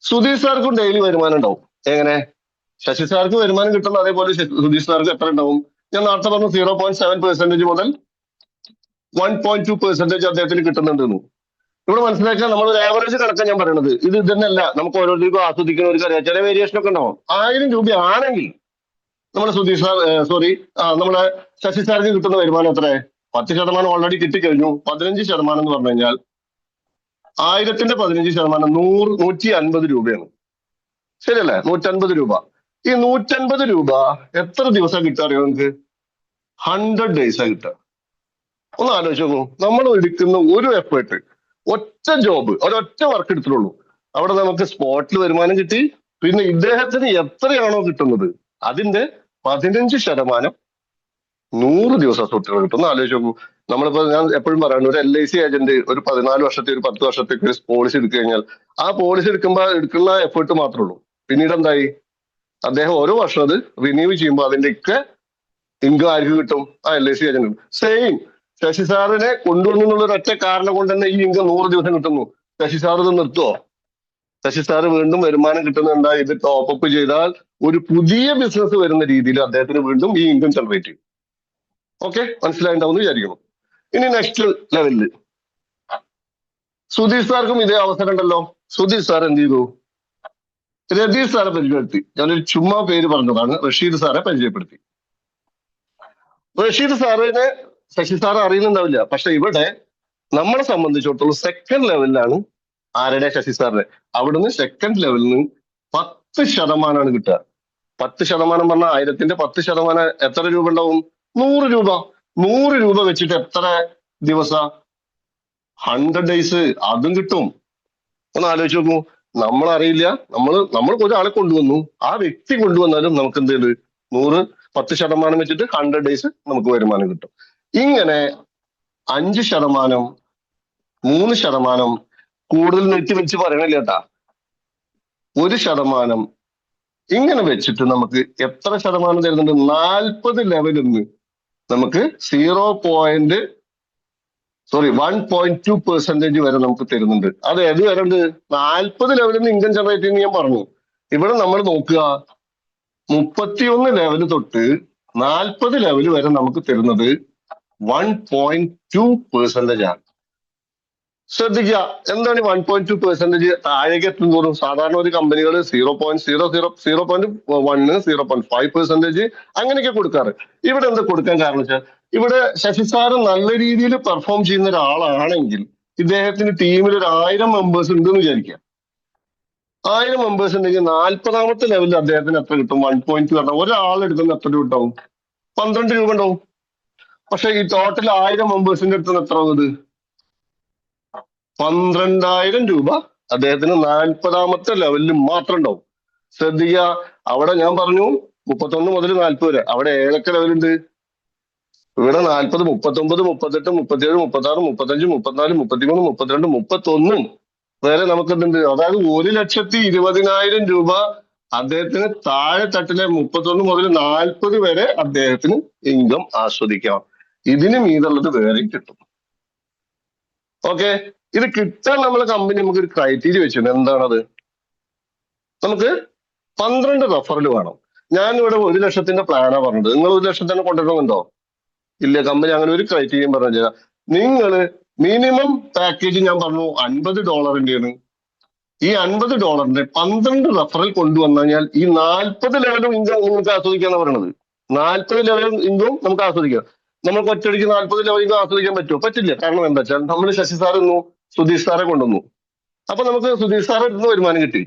Speaker 2: സുധീർ സാർക്കും ഡെയിലി വരുമാനം ഉണ്ടാവും. എങ്ങനെ? ശശി സാർക്ക് വരുമാനം കിട്ടുന്ന അതേപോലെ സുധീർ സാർക്ക് എത്ര ഉണ്ടാവും? ഞാൻ നേരത്തെ പറഞ്ഞു 0.7% മുതൽ 1.2% അദ്ദേഹത്തിന് കിട്ടുന്നുണ്ടെന്ന്. ഇവിടെ മനസ്സിലാക്കാൻ നമ്മൾ ഒരു ആവറേജ് കണക്കാൻ ഞാൻ പറയുന്നത്. ഇത് തന്നെയല്ല, നമുക്ക് ഓരോരുത്തർക്കും ആസ്വദിക്കുന്ന ഒരു കാര്യം, ചില വേരിയേഷൻ ഒക്കെ ഉണ്ടാവും. 1000 രൂപ ആണെങ്കിൽ നമ്മുടെ സുധീർ സാർ നമ്മുടെ ശശി സാർക്ക് കിട്ടുന്ന വരുമാനം എത്ര? 10% ഓൾറെഡി കിട്ടിക്കഴിഞ്ഞു. 15% എന്ന് പറഞ്ഞു കഴിഞ്ഞാൽ 1000-ന്റെ 15% 150 രൂപയാണ്. ശരിയല്ലേ? 150 രൂപ. ഈ 150 രൂപ എത്ര ദിവസം കിട്ടുക അറിയോ നിങ്ങൾക്ക്? 100 days കിട്ടുക. ഒന്ന് ആലോചിച്ച് നോക്കൂ. നമ്മൾ എടുക്കുന്ന ഒരു എഫേർട്ട്, ഒറ്റ ജോബ്, ഒരൊറ്റ വർക്ക് എടുത്തിട്ടുള്ളൂ, അവിടെ നമുക്ക് സ്പോട്ടിൽ വരുമാനം കിട്ടി. പിന്നെ ഇദ്ദേഹത്തിന് എത്രയാണോ കിട്ടുന്നത് അതിന്റെ 15% 100 ദിവസം തൊട്ടുകൾ കിട്ടും. ഒന്ന് ആലോചിച്ച് നോക്കൂ. നമ്മളിപ്പോ ഞാൻ എപ്പോഴും പറയുന്നത്, ഒരു LIC ഏജന്റ് ഒരു 14 വർഷത്തെ ഒരു 10 വർഷത്തേക്ക് ഒരു പോളിസി എടുത്തു കഴിഞ്ഞാൽ ആ പോളിസി എടുക്കുന്ന എഫേർട്ട് മാത്രമേ ഉള്ളൂ. പിന്നീട് എന്തായി, അദ്ദേഹം ഓരോ വർഷം അത് റിന്യൂ ചെയ്യുമ്പോൾ അതിന്റെയൊക്കെ ഇൻകം ആർക്ക് കിട്ടും? ആ LIC ഏജന്റ്. സെയിം ശശി സാറിനെ കൊണ്ടുവന്നു എന്നുള്ള ഒരൊറ്റ കാരണം കൊണ്ട് തന്നെ ഈ ഇൻകം 100 ദിവസം കിട്ടുന്നു. ശശി സാർ ഇത് നിർത്തുവോ? ശശി സാർ വീണ്ടും വരുമാനം കിട്ടുന്നുണ്ട്. ഇത് ടോപ്പ് അപ്പ് ചെയ്താൽ ഒരു പുതിയ ബിസിനസ് വരുന്ന രീതിയിൽ അദ്ദേഹത്തിന് വീണ്ടും ഈ ഇൻകം ജനറേറ്റ് ചെയ്യും. ഓക്കെ, മനസ്സിലായിട്ടുണ്ടാവും എന്ന് വിചാരിക്കുന്നു. ഇനി നെക്സ്റ്റ് ലെവലില് സുധീർ സാർക്കും ഇതേ അവസരം ഉണ്ടല്ലോ. സുധീർ സാർ എന്ത് ചെയ്തു? രതീഷ് സാറെ പരിചയപ്പെടുത്തി. ഞാനൊരു ചുമ്മാ പേര് പറഞ്ഞതാണ്. റഷീദ് സാറെ പരിചയപ്പെടുത്തി. റഷീദ് സാറിനെ ശശി സാർ അറിയുന്നുണ്ടാവില്ല. പക്ഷെ ഇവിടെ നമ്മളെ സംബന്ധിച്ചിടത്തോളം സെക്കൻഡ് ലെവലിലാണ് ആരുടെ? ശശി സാറിന്റെ. അവിടുന്ന് സെക്കൻഡ് ലെവലിൽ നിന്ന് 10% കിട്ടുക. 10% പറഞ്ഞാൽ 1000ന്റെ 10% എത്ര രൂപ ഉണ്ടാവും? 100 രൂപ. 100 രൂപ വെച്ചിട്ട് എത്ര ദിവസം? 100 ഡേയ്സ്. അതും കിട്ടും. ഒന്ന് ആലോചിച്ച് നോക്കൂ. നമ്മളറിയില്ല. നമ്മൾ ഒരാളെ കൊണ്ടുവന്നു. ആ വ്യക്തി കൊണ്ടുവന്നാലും നമുക്ക് എന്ത് ചെയ്ത് 10% വെച്ചിട്ട് 100 ഡേയ്സ് നമുക്ക് വരുമാനം കിട്ടും. ഇങ്ങനെ 5%, 3%, കൂടുതൽ നെറ്റ് വെച്ച് പറയണില്ല കേട്ടാ, 1%, ഇങ്ങനെ വെച്ചിട്ട് നമുക്ക് എത്ര ശതമാനം തരുന്നുണ്ട്? 40 ലെവലിൽ നിന്ന് നമുക്ക് 1.2% വരെ നമുക്ക് തരുന്നുണ്ട്. അത് ഏത് വരെ ഉണ്ട്? 40 ലെവലിൽ നിന്ന് ഇൻകം ജനറേറ്റ് ചെയ്യുന്ന ഞാൻ പറഞ്ഞു. ഇവിടെ നമ്മൾ നോക്കുക, 31 ലെവൽ തൊട്ട് 40 ലെവൽ വരെ നമുക്ക് തരുന്നത് 1.2% ആണ്. ശ്രദ്ധിക്കുക, എന്താണ് 1.2%? താഴേക്ക് എത്തുന്നതോറും സാധാരണ ഒരു കമ്പനികൾ 0.1, 0.5% അങ്ങനെയൊക്കെ കൊടുക്കാറ്. ഇവിടെ എന്താ കൊടുക്കാൻ കാരണം വെച്ചാൽ, ഇവിടെ ശശി സാറ് നല്ല രീതിയിൽ പെർഫോം ചെയ്യുന്ന ഒരാളാണെങ്കിൽ ഇദ്ദേഹത്തിന് ടീമിൽ ഒരു 1000 മെമ്പേഴ്സ് ഉണ്ടെന്ന് വിചാരിക്കുക. 1000 മെമ്പേഴ്സ് ഉണ്ടെങ്കിൽ 40ാമത്തെ ലെവലിൽ അദ്ദേഹത്തിന് എത്ര കിട്ടും? 1.2 പറഞ്ഞാൽ ഒരാൾ എടുക്കുന്ന എത്ര രൂപ ഉണ്ടാവും? 12 രൂപ ഉണ്ടാവും. പക്ഷെ ഈ ടോട്ടൽ 1000 മെമ്പേഴ്സിന്റെ അടുത്ത് എത്ര ആവുന്നത്? 12,000 രൂപ അദ്ദേഹത്തിന് 40ാമത്തെ ലെവലിൽ മാത്രം ഉണ്ടാവും. ശ്രദ്ധിക്കുക, അവിടെ ഞാൻ പറഞ്ഞു 31 മുതൽ 40 വരെ. അവിടെ ഏതൊക്കെ ലെവലുണ്ട്? ഇവിടെ 40, 39, 38, 37, 36, 35, 34, 33, 32, 31 വരെ നമുക്ക് എന്തുണ്ട്? അതായത് 1,20,000 രൂപ അദ്ദേഹത്തിന് താഴെ തട്ടിലെ 31 മുതൽ 40 വരെ അദ്ദേഹത്തിന് ഇൻകം ആസ്വദിക്കാം. ഇതിന് മീതുള്ളത് വേറെ കിട്ടും. ഓക്കെ, ഇത് കിട്ടാൻ നമ്മളെ കമ്പനി നമുക്ക് ഒരു ക്രൈറ്റീരിയ വെച്ചിട്ടുണ്ട്. എന്താണത്? നമുക്ക് 12 റെഫറൽ വേണം. ഞാൻ ഇവിടെ 1 ലക്ഷത്തിന്റെ പ്ലാനാ പറഞ്ഞത്. നിങ്ങൾ 1 ലക്ഷത്തിന് കൊണ്ടുവരണമെന്നുണ്ടോ? ഇല്ല. കമ്പനി അങ്ങനെ ഒരു ക്രൈറ്റീരിയ പറഞ്ഞു. നിങ്ങൾ മിനിമം പാക്കേജ് ഞാൻ പറഞ്ഞു $50 ഈ $50 12 റെഫറൽ കൊണ്ടുവന്നു കഴിഞ്ഞാൽ ഈ 40 ലെവലും ഇൻകം നിങ്ങൾക്ക് ആസ്വദിക്കാന്ന് പറയണത്. 40 ലെവലും ഇൻകം നമുക്ക് ആസ്വദിക്കാം. നമുക്ക് ഒറ്റയടിക്ക് 40 ലെവൽ ഇൻകം ആസ്വദിക്കാൻ പറ്റുമോ? പറ്റില്ല. കാരണം എന്താ വെച്ചാൽ നമ്മൾ ശശി സാർ വന്നു, സുധീഷ് സാറെ കൊണ്ടുവന്നു. അപ്പൊ നമുക്ക് സുധീഷ് സാറെ അടുത്ത് വരുമാനം കിട്ടി.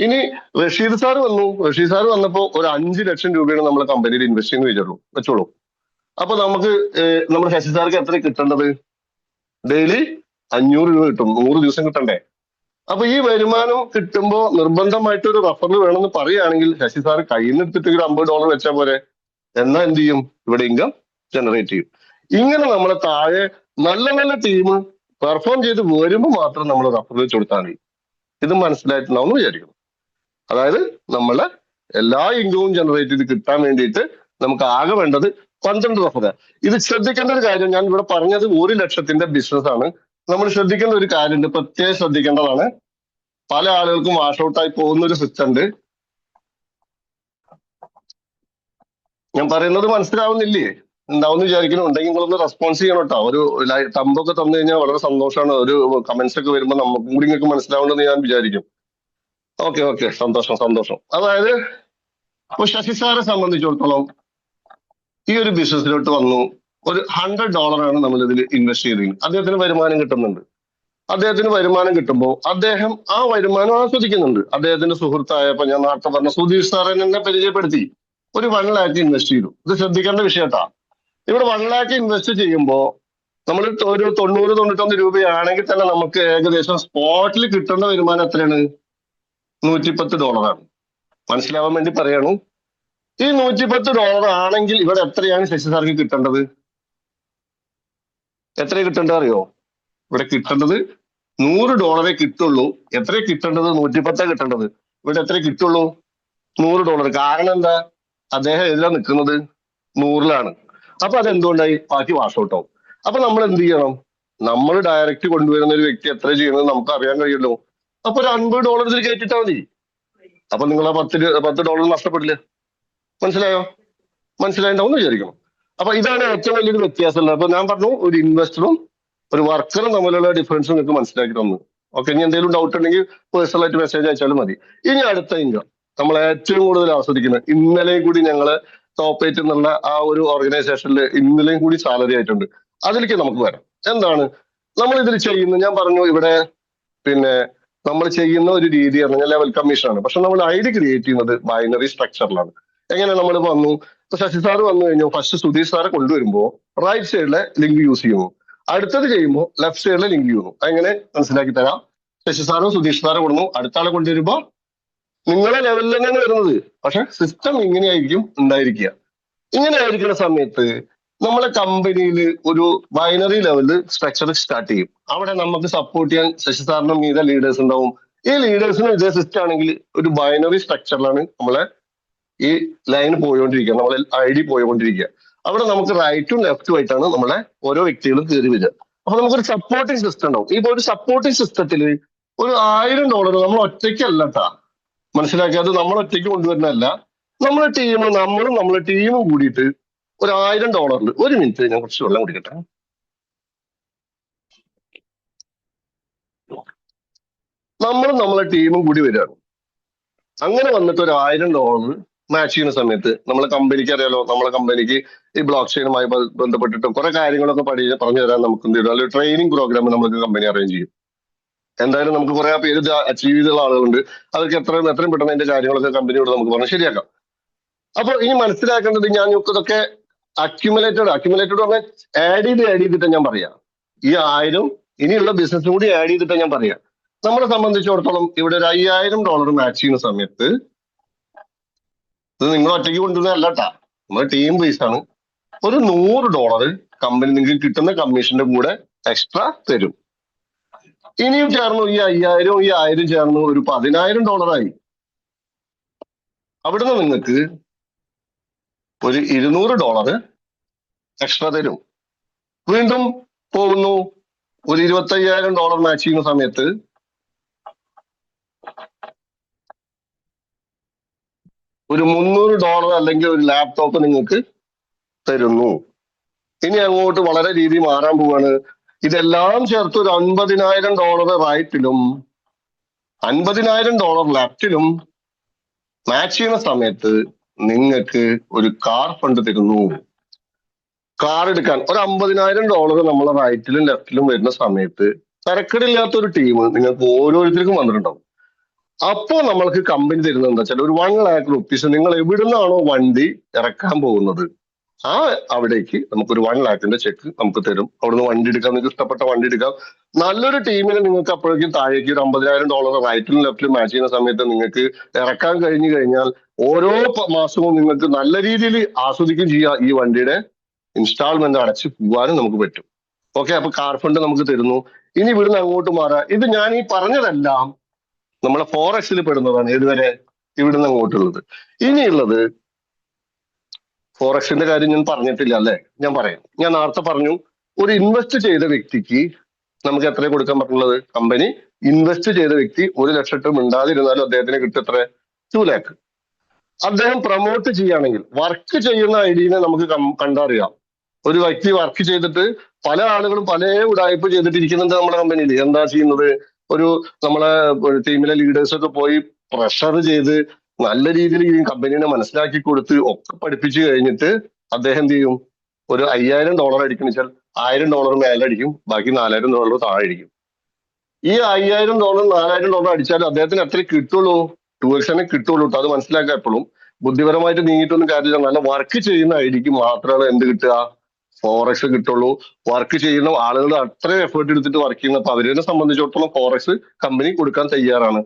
Speaker 2: ഇനി റഷീദ് സാർ വന്നു. റഷീദ് സാർ വന്നപ്പോ ഒരു 5 ലക്ഷം രൂപയാണ് നമ്മളെ കമ്പനിയിൽ ഇൻവെസ്റ്റ് ചെയ്യുന്ന വെച്ചോളൂ. അപ്പൊ നമുക്ക് നമ്മുടെ ശശി സാർക്ക് എത്ര കിട്ടേണ്ടത്? ഡെയിലി 500 രൂപ കിട്ടും. 100 ദിവസം കിട്ടണ്ടേ? അപ്പൊ ഈ വരുമാനം കിട്ടുമ്പോ നിർബന്ധമായിട്ട് ഒരു റഫറൽ വേണമെന്ന് പറയുകയാണെങ്കിൽ ശശി സാർ കയ്യിൽ നിന്ന് എടുത്തിട്ട് ഒരു $50 വെച്ചാൽ പോരെ. എന്നാ എന്ത് ചെയ്യും? ഇവിടെ ഇൻകം ജനറേറ്റ് ചെയ്യും. ഇങ്ങനെ നമ്മളെ താഴെ നല്ല നല്ല ടീം പെർഫോം ചെയ്ത് വരുമ്പോൾ മാത്രം നമ്മൾ റഫറൽ വെച്ച് കൊടുത്താൽ മതി. ഇത് മനസ്സിലായിട്ടുണ്ടാവും എന്ന് വിചാരിക്കുന്നു. അതായത് നമ്മളെ എല്ലാ ഇൻകവും ജനറേറ്റ് ചെയ്ത് കിട്ടാൻ വേണ്ടിയിട്ട് നമുക്ക് ആകെ വേണ്ടത് 12 റഫറൽ. ഇത് ശ്രദ്ധിക്കേണ്ട ഒരു കാര്യം, ഞാൻ ഇവിടെ പറഞ്ഞത് 1 ലക്ഷത്തിന്റെ ബിസിനസ് ആണ്. നമ്മൾ ശ്രദ്ധിക്കേണ്ട ഒരു കാര്യമുണ്ട്, പ്രത്യേകം ശ്രദ്ധിക്കേണ്ടതാണ്. പല ആളുകൾക്കും വാഷ് ഔട്ടായി പോകുന്ന ഒരു സിസ്റ്റം ഉണ്ട്. ഞാൻ പറയുന്നത് മനസ്സിലാവുന്നില്ലേ? ഉണ്ടാവും വിചാരിക്കുന്നു. ഉണ്ടെങ്കിൽ നിങ്ങളൊന്ന് റെസ്പോൺസ് ചെയ്യണം കേട്ടോ. ഒരു തമ്പൊക്കെ തന്നു കഴിഞ്ഞാൽ വളരെ സന്തോഷമാണ്. ഒരു കമന്റ്സ് ഒക്കെ വരുമ്പോൾ നമുക്കും കൂടി നിങ്ങൾക്ക് മനസ്സിലാവുണ്ടെന്ന് ഞാൻ വിചാരിക്കും. ഓക്കെ, സന്തോഷം. അതായത് ഇപ്പൊ ശശി സാറെ സംബന്ധിച്ചിടത്തോളം ഈ ഒരു ബിസിനസ്സിലോട്ട് വന്നു. ഒരു $100 നമ്മൾ ഇതിൽ ഇൻവെസ്റ്റ് ചെയ്ത് അദ്ദേഹത്തിന് വരുമാനം കിട്ടുന്നുണ്ട്. അദ്ദേഹത്തിന് വരുമാനം കിട്ടുമ്പോൾ അദ്ദേഹം ആ വരുമാനം ആസ്വദിക്കുന്നുണ്ട്. അദ്ദേഹത്തിന്റെ സുഹൃത്തായപ്പോ ഞാൻ നേരത്തെ പറഞ്ഞ സുധീഷ് സാറെ എന്നെ പരിചയപ്പെടുത്തി ഒരു 1 lakh ഇൻവെസ്റ്റ് ചെയ്തു. ഇത് ശ്രദ്ധിക്കേണ്ട വിഷയട്ടാ. ഇവിടെ 1 lakh ഇൻവെസ്റ്റ് ചെയ്യുമ്പോൾ നമ്മൾ ഒരു 90-91 രൂപയാണെങ്കിൽ തന്നെ നമുക്ക് ഏകദേശം സ്പോട്ടിൽ കിട്ടേണ്ട വരുമാനം എത്രയാണ്? $110 മനസ്സിലാവാൻ വേണ്ടി പറയാണ്. ഈ $110 ആണെങ്കിൽ ഇവിടെ എത്രയാണ് ശശി സാർക്ക് കിട്ടേണ്ടത്? എത്ര കിട്ടേണ്ടത് അറിയോ? ഇവിടെ കിട്ടേണ്ടത് $100 കിട്ടുള്ളൂ. എത്ര കിട്ടേണ്ടത്? 110 കിട്ടേണ്ടത്. ഇവിടെ എത്ര കിട്ടുള്ളൂ? $100. കാരണം എന്താ? അദ്ദേഹം ഏതിലാണ് നിൽക്കുന്നത്? 100ലാണ്. അപ്പൊ അതെന്തുകൊണ്ടായി? ബാക്കി വാഷ് ഔട്ട് ആവും. അപ്പൊ നമ്മൾ എന്ത് ചെയ്യണം? നമ്മൾ ഡയറക്റ്റ് കൊണ്ടുവരുന്ന ഒരു വ്യക്തി എത്ര ചെയ്യുന്നത് നമുക്ക് അറിയാൻ കഴിയുമല്ലോ. അപ്പൊ ഒരു $50 ഇതിൽ കയറ്റിട്ടാൽ മതി. അപ്പൊ നിങ്ങൾ ആ $10 നഷ്ടപ്പെടില്ല. മനസ്സിലായോ? മനസ്സിലായിട്ടുണ്ടാവും വിചാരിക്കണം. അപ്പൊ ഇതാണ് ഏറ്റവും വലിയൊരു വ്യത്യാസം. അപ്പൊ ഞാൻ പറഞ്ഞു, ഒരു ഇൻവെസ്റ്ററും ഒരു വർക്കറും തമ്മിലുള്ള ഡിഫറൻസ് നിങ്ങൾക്ക് മനസ്സിലാക്കി തന്നു. ഓക്കെ, ഇനി എന്തെങ്കിലും ഡൗട്ട് ഉണ്ടെങ്കിൽ പേഴ്സണൽ ആയിട്ട് മെസ്സേജ് അയച്ചാലും മതി. ഇനി അടുത്ത ഇൻകം നമ്മൾ ഏറ്റവും കൂടുതൽ ആസ്വദിക്കുന്നത്, ഇന്നലെയും കൂടി ഞങ്ങള് ടോപ്പ് 8 എന്നുള്ള ആ ഒരു ഓർഗനൈസേഷനിൽ ഇന്നലെയും കൂടി സാലറി ആയിട്ടുണ്ട്. അതിലേക്ക് നമുക്ക് വരാം. എന്താണ് നമ്മൾ ഇതിൽ ചെയ്യുന്നത്? ഞാൻ പറഞ്ഞു ഇവിടെ പിന്നെ നമ്മൾ ചെയ്യുന്ന ഒരു രീതി പറഞ്ഞാൽ ലെവൽ കമ്മീഷൻ ആണ്. പക്ഷെ നമ്മൾ ഐഡി ക്രിയേറ്റ് ചെയ്യുന്നത് ബൈനറി സ്ട്രക്ചറിലാണ്. എങ്ങനെ നമ്മൾ വന്നു? ഇപ്പൊ ശശി സാറ് വന്നു കഴിഞ്ഞു, ഫസ്റ്റ് സുധീഷ് സാറെ കൊണ്ടുവരുമ്പോ റൈറ്റ് സൈഡിലെ ലിങ്ക് യൂസ് ചെയ്യുന്നു, അടുത്തത് ചെയ്യുമ്പോൾ ലെഫ്റ്റ് സൈഡിലെ ലിങ്ക് ചെയ്യുന്നു. എങ്ങനെ മനസ്സിലാക്കി തരാം. ശശി സാറും സുധീഷ് സാറെ കൊടുന്നു, അടുത്ത ആളെ കൊണ്ടുവരുമ്പോ നിങ്ങളെ ലെവലിൽ തന്നെയാണ് വരുന്നത്, പക്ഷെ സിസ്റ്റം ഇങ്ങനെയായിരിക്കും ഉണ്ടായിരിക്കുക. ഇങ്ങനെ ആയിരിക്കുന്ന സമയത്ത് നമ്മളെ കമ്പനിയിൽ ഒരു ബൈനറി ലെവലിൽ സ്ട്രക്ചർ സ്റ്റാർട്ട് ചെയ്യും. അവിടെ നമുക്ക് സപ്പോർട്ട് ചെയ്യാൻ ശശി സാറിനും മീത ലീഡേഴ്സ് ഉണ്ടാവും. ഈ ലീഡേഴ്സിന് ഇതേ സിസ്റ്റം ആണെങ്കിൽ ഒരു ബൈനറി സ്ട്രക്ചറിലാണ് നമ്മളെ ഈ ലൈൻ പോയോണ്ടിരിക്കുക, നമ്മളെ ഐഡി പോയോണ്ടിരിക്കുക. അവിടെ നമുക്ക് റൈറ്റും ലെഫ്റ്റും ആയിട്ടാണ് നമ്മളെ ഓരോ വ്യക്തികളും കയറി വരിക. അപ്പൊ നമുക്കൊരു സപ്പോർട്ടിംഗ് സിസ്റ്റം ഉണ്ടാവും. ഇപ്പൊ ഒരു സപ്പോർട്ടിംഗ് സിസ്റ്റത്തിൽ ഒരു $1000 നമ്മൾ ഒറ്റയ്ക്കല്ല കേട്ടാ, മനസ്സിലാക്കിയത് നമ്മൾ ഒറ്റയ്ക്ക് കൊണ്ടുവരുന്നതല്ല. നമ്മളെ ടീമും കൂടിയിട്ട് ഒരു $1000, ഒരു മിനിറ്റ് ഞാൻ കുറച്ച് വെള്ളം കുടിക്കട്ടെ. നമ്മളെ ടീമും കൂടി വരികയാണ്. അങ്ങനെ വന്നിട്ട് ഒരു $1000 മാച്ച് ചെയ്യുന്ന സമയത്ത് നമ്മളെ കമ്പനിക്ക് അറിയാലോ, നമ്മളെ കമ്പനിക്ക് ഈ ബ്ലോക്ക് ചെയിനുമായി ബന്ധപ്പെട്ടിട്ട് കുറെ കാര്യങ്ങളൊക്കെ പറഞ്ഞു തരാൻ നമുക്ക് എന്ത് ചെയ്യും, അല്ലെങ്കിൽ ട്രെയിനിങ് പ്രോഗ്രാം നമുക്ക് കമ്പനി അറേഞ്ച് ചെയ്യും. എന്തായാലും നമുക്ക് കുറെ പേര് അച്ചീവ് ചെയ്തുള്ള ആളുകളുണ്ട്. അവർക്ക് എത്രയും പെട്ടെന്ന് അതിന്റെ കാര്യങ്ങളൊക്കെ കമ്പനിയോട് നമുക്ക് പറഞ്ഞ് ശരിയാക്കാം. അപ്പൊ ഇനി മനസ്സിലാക്കേണ്ടത്, ഞാൻ ഇതൊക്കെ അക്യുമുലേറ്റഡ് പറഞ്ഞാൽ ആഡ് ചെയ്തിട്ട് ഞാൻ പറയാം. ഈ 1000 ഇനിയുള്ള ബിസിനസ് കൂടി ആഡ് ചെയ്തിട്ട് ഞാൻ പറയാം. നമ്മളെ സംബന്ധിച്ചിടത്തോളം ഇവിടെ ഒരു $5000 മാച്ച് ചെയ്യുന്ന സമയത്ത് ഇത് നിങ്ങൾ ഒറ്റയ്ക്ക് കൊണ്ടുവരുന്നതല്ല കേട്ടാ, നമ്മുടെ ടീം ബേസ് ആണ്. ഒരു $100 കമ്പനി നിങ്ങൾക്ക് കിട്ടുന്ന കമ്മീഷന്റെ കൂടെ എക്സ്ട്രാ തരും. ഇനിയും ചേർന്നു ഈ 5000 ഈ 1000 ചേർന്നു ഒരു $10000 ആയി. അവിടുന്ന് നിങ്ങൾക്ക് ഒരു $200 എക്സ്ട്രാ തരും. വീണ്ടും പോകുന്നു, ഒരു $25000 മാച്ച് ചെയ്യുന്ന സമയത്ത് ഒരു $300 അല്ലെങ്കിൽ ഒരു ലാപ്ടോപ്പ് നിങ്ങൾക്ക് തരുന്നു. ഇനി അങ്ങോട്ട് വളരെ രീതി മാറാൻ പോവാണ്. ഇതെല്ലാം ചേർത്ത് ഒരു $50000 റൈറ്റിലും $50000 ലെഫ്റ്റിലും മാച്ച് ചെയ്യുന്ന സമയത്ത് നിങ്ങൾക്ക് ഒരു കാർ ഫണ്ട് തരുന്നു. കാർ എടുക്കാൻ ഒരു $50000 നമ്മളെ റൈറ്റിലും ലെഫ്റ്റിലും വരുന്ന സമയത്ത് തരക്കേടില്ലാത്ത ഒരു ടീം നിങ്ങൾക്ക് ഓരോരുത്തർക്കും വന്നിട്ടുണ്ടാവും. അപ്പോ നമ്മൾക്ക് കമ്പനി തരുന്നത് എന്താ വെച്ചാൽ ഒരു ₹1,00,000 നിങ്ങൾ എവിടുന്നാണോ വണ്ടി ഇറക്കാൻ പോകുന്നത് അവിടേക്ക് നമുക്കൊരു $1,00,000 ചെക്ക് നമുക്ക് തരും. അവിടുന്ന് വണ്ടി എടുക്കാം, നിങ്ങൾക്ക് ഇഷ്ടപ്പെട്ട വണ്ടി എടുക്കാം. നല്ലൊരു ടീമിന് നിങ്ങൾക്ക് അപ്പോഴേക്കും താഴേക്ക് ഒരു $50000 റൈറ്റിലും ലെഫ്റ്റിലും മാച്ച് ചെയ്യുന്ന സമയത്ത് നിങ്ങൾക്ക് ഇറക്കാൻ കഴിഞ്ഞു കഴിഞ്ഞാൽ ഓരോ മാസവും നിങ്ങൾക്ക് നല്ല രീതിയിൽ ആസ്വദിക്കുകയും ചെയ്യാം. ഈ വണ്ടിയുടെ ഇൻസ്റ്റാൾമെന്റ് അടച്ച് പോകാനും നമുക്ക് പറ്റും. ഓക്കെ, അപ്പൊ കാർ ഫണ്ട് നമുക്ക് തരുന്നു. ഇനി ഇവിടുന്ന് അങ്ങോട്ട് മാറാം. ഇത് ഞാൻ ഈ പറഞ്ഞതെല്ലാം നമ്മളെ ഫോറക്സിൽ പെടുന്നതാണ്. ഇതുവരെ ഇവിടുന്ന് അങ്ങോട്ടുള്ളത്. ഇനിയുള്ളത് ഫോറക്സിന്റെ കാര്യം ഞാൻ പറഞ്ഞിട്ടില്ല അല്ലെ, ഞാൻ പറയാം. ഞാൻ നേരത്തെ പറഞ്ഞു, ഒരു ഇൻവെസ്റ്റ് ചെയ്ത വ്യക്തിക്ക് നമുക്ക് എത്ര കൊടുക്കാൻ പറ്റുള്ളത്? കമ്പനി ഇൻവെസ്റ്റ് ചെയ്ത വ്യക്തി 1,00,000 മിണ്ടാതിരുന്നാലും അദ്ദേഹത്തിന് കിട്ടും എത്ര? 2 lakh. അദ്ദേഹം പ്രൊമോട്ട് ചെയ്യുകയാണെങ്കിൽ, വർക്ക് ചെയ്യുന്ന ഐഡിയനെ നമുക്ക് കണ്ടറിയാം. ഒരു വ്യക്തി വർക്ക് ചെയ്തിട്ട് പല ആളുകളും പല ഉടായ്പ ചെയ്തിട്ടിരിക്കുന്നുണ്ട് നമ്മുടെ കമ്പനിയിൽ. എന്താ ചെയ്യുന്നത്? നമ്മളെ ടീമിലെ ലീഡേഴ്സ് ഒക്കെ പോയി പ്രഷർ ചെയ്ത് നല്ല രീതിയിൽ ഈ കമ്പനീനെ മനസ്സിലാക്കി കൊടുത്ത് ഒക്കെ പഠിപ്പിച്ചു കഴിഞ്ഞിട്ട് അദ്ദേഹം എന്ത് ചെയ്യും? ഒരു $5000 അടിക്കുന്ന വെച്ചാൽ $1000 മേലടിക്കും, ബാക്കി $4000 താഴെ അടിക്കും. ഈ $5000 $4000 അടിച്ചാൽ അദ്ദേഹത്തിന് എത്ര കിട്ടുള്ളൂ? 2x കിട്ടുള്ളൂ. അത് മനസ്സിലാക്കുക. എപ്പോഴും ബുദ്ധിപരമായിട്ട് നീങ്ങിയിട്ടൊന്നും കാര്യമില്ല. നല്ല വർക്ക് ചെയ്യുന്ന ഐഡിക്ക് മാത്രമാണ് എന്ത് കിട്ടുക? ഫോറക്സ് കിട്ടുള്ളൂ. വർക്ക് ചെയ്യുന്ന ആളുകൾ അത്രയും എഫേർട്ട് എടുത്തിട്ട് വർക്ക് ചെയ്യുന്ന, അപ്പൊ അവരെ സംബന്ധിച്ചിടത്തോളം ഫോറക്സ് കമ്പനി കൊടുക്കാൻ തയ്യാറാണ്.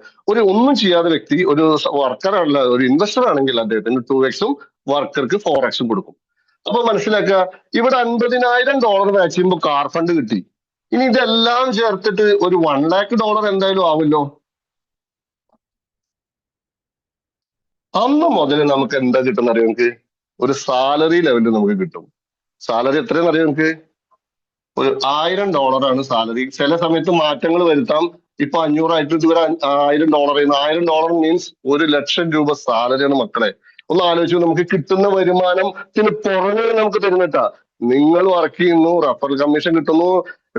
Speaker 2: ഒന്നും ചെയ്യാതെ വ്യക്തി ഒരു വർക്കറല്ല, ഒരു ഇൻവെസ്റ്റർ ആണെങ്കിൽ അദ്ദേഹത്തിന് 2x വർക്കർക്ക് 4x കൊടുക്കും. അപ്പൊ മനസ്സിലാക്കുക, ഇവിടെ $50000 മാച്ച് ചെയ്യുമ്പോൾ കാർ ഫണ്ട് കിട്ടി. ഇനി ഇതെല്ലാം ചേർത്തിട്ട് ഒരു $1,00,000 എന്തായാലും ആവുമല്ലോ. അന്ന് മുതൽ നമുക്ക് എന്താ കിട്ടുന്ന അറിയാം? നമുക്ക് ഒരു സാലറി ലെവലിൽ നമുക്ക് കിട്ടും. സാലറി എത്രയെന്ന് അറിയാം? നമുക്ക് ഒരു $1000 സാലറി. ചില സമയത്ത് മാറ്റങ്ങൾ വരുത്താം. ഇപ്പൊ 500 ആയിട്ട് ഇതുവരെ $1000. $1000 മീൻസ് 1,00,000 സാലറിയാണ് മക്കളെ. ഒന്ന് ആലോചിച്ചു, നമുക്ക് കിട്ടുന്ന വരുമാനത്തിന് പുറമെ നമുക്ക് തരുന്നിട്ടാ. നിങ്ങൾ വർക്ക് ചെയ്യുന്നു, റഫറൽ കമ്മീഷൻ കിട്ടുന്നു,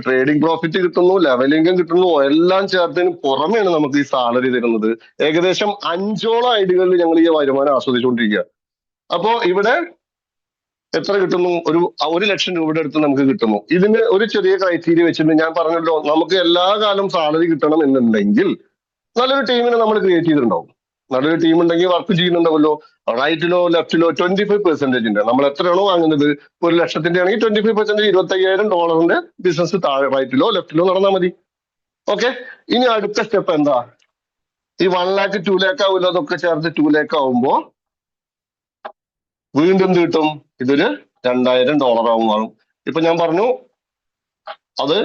Speaker 2: ട്രേഡിംഗ് പ്രോഫിറ്റ് കിട്ടുന്നു, ലെവൽ ഇൻകം കിട്ടുന്നു, എല്ലാം ചേർത്തതിന് പുറമെയാണ് നമുക്ക് ഈ സാലറി തരുന്നത്. ഏകദേശം 5ഓളം ഐഡികളിൽ ഞങ്ങൾ ഈ വരുമാനം ആസ്വദിച്ചുകൊണ്ടിരിക്കുക. അപ്പോ ഇവിടെ എത്ര കിട്ടുന്നു? ഒരു 1,00,000 രൂപയുടെ അടുത്ത് നമുക്ക് കിട്ടുന്നു. ഇതിന് ഒരു ചെറിയ ക്രൈറ്റീരിയ വെച്ചിട്ട് ഞാൻ പറഞ്ഞല്ലോ, നമുക്ക് എല്ലാ കാലം സാലറി കിട്ടണം എന്നുണ്ടെങ്കിൽ നല്ലൊരു ടീമിനെ നമ്മൾ ക്രിയേറ്റ് ചെയ്തിട്ടുണ്ടാവും. നല്ലൊരു ടീം ഉണ്ടെങ്കിൽ വർക്ക് ചെയ്യുന്നുണ്ടാവല്ലോ. റൈറ്റിലോ ലെഫ്റ്റിലോ 25% ഉണ്ട്. നമ്മൾ എത്രയാണോ വാങ്ങുന്നത്, 1,00,000 ആണെങ്കിൽ 25% $25,000 ബിസിനസ് താഴെ റൈറ്റിലോ ലെഫ്റ്റിലോ നടന്നാൽ മതി. ഓക്കെ, ഇനി അടുത്ത സ്റ്റെപ്പ് എന്താ? ഈ 1 lakh 2 lakh ആവില്ല, അതൊക്കെ ചേർത്ത് 2 lakh ആവുമ്പോ വീണ്ടും എന്ത് കിട്ടും? ഇതൊരു $2,000 ആവും. ഇപ്പൊ ഞാൻ പറഞ്ഞു അത്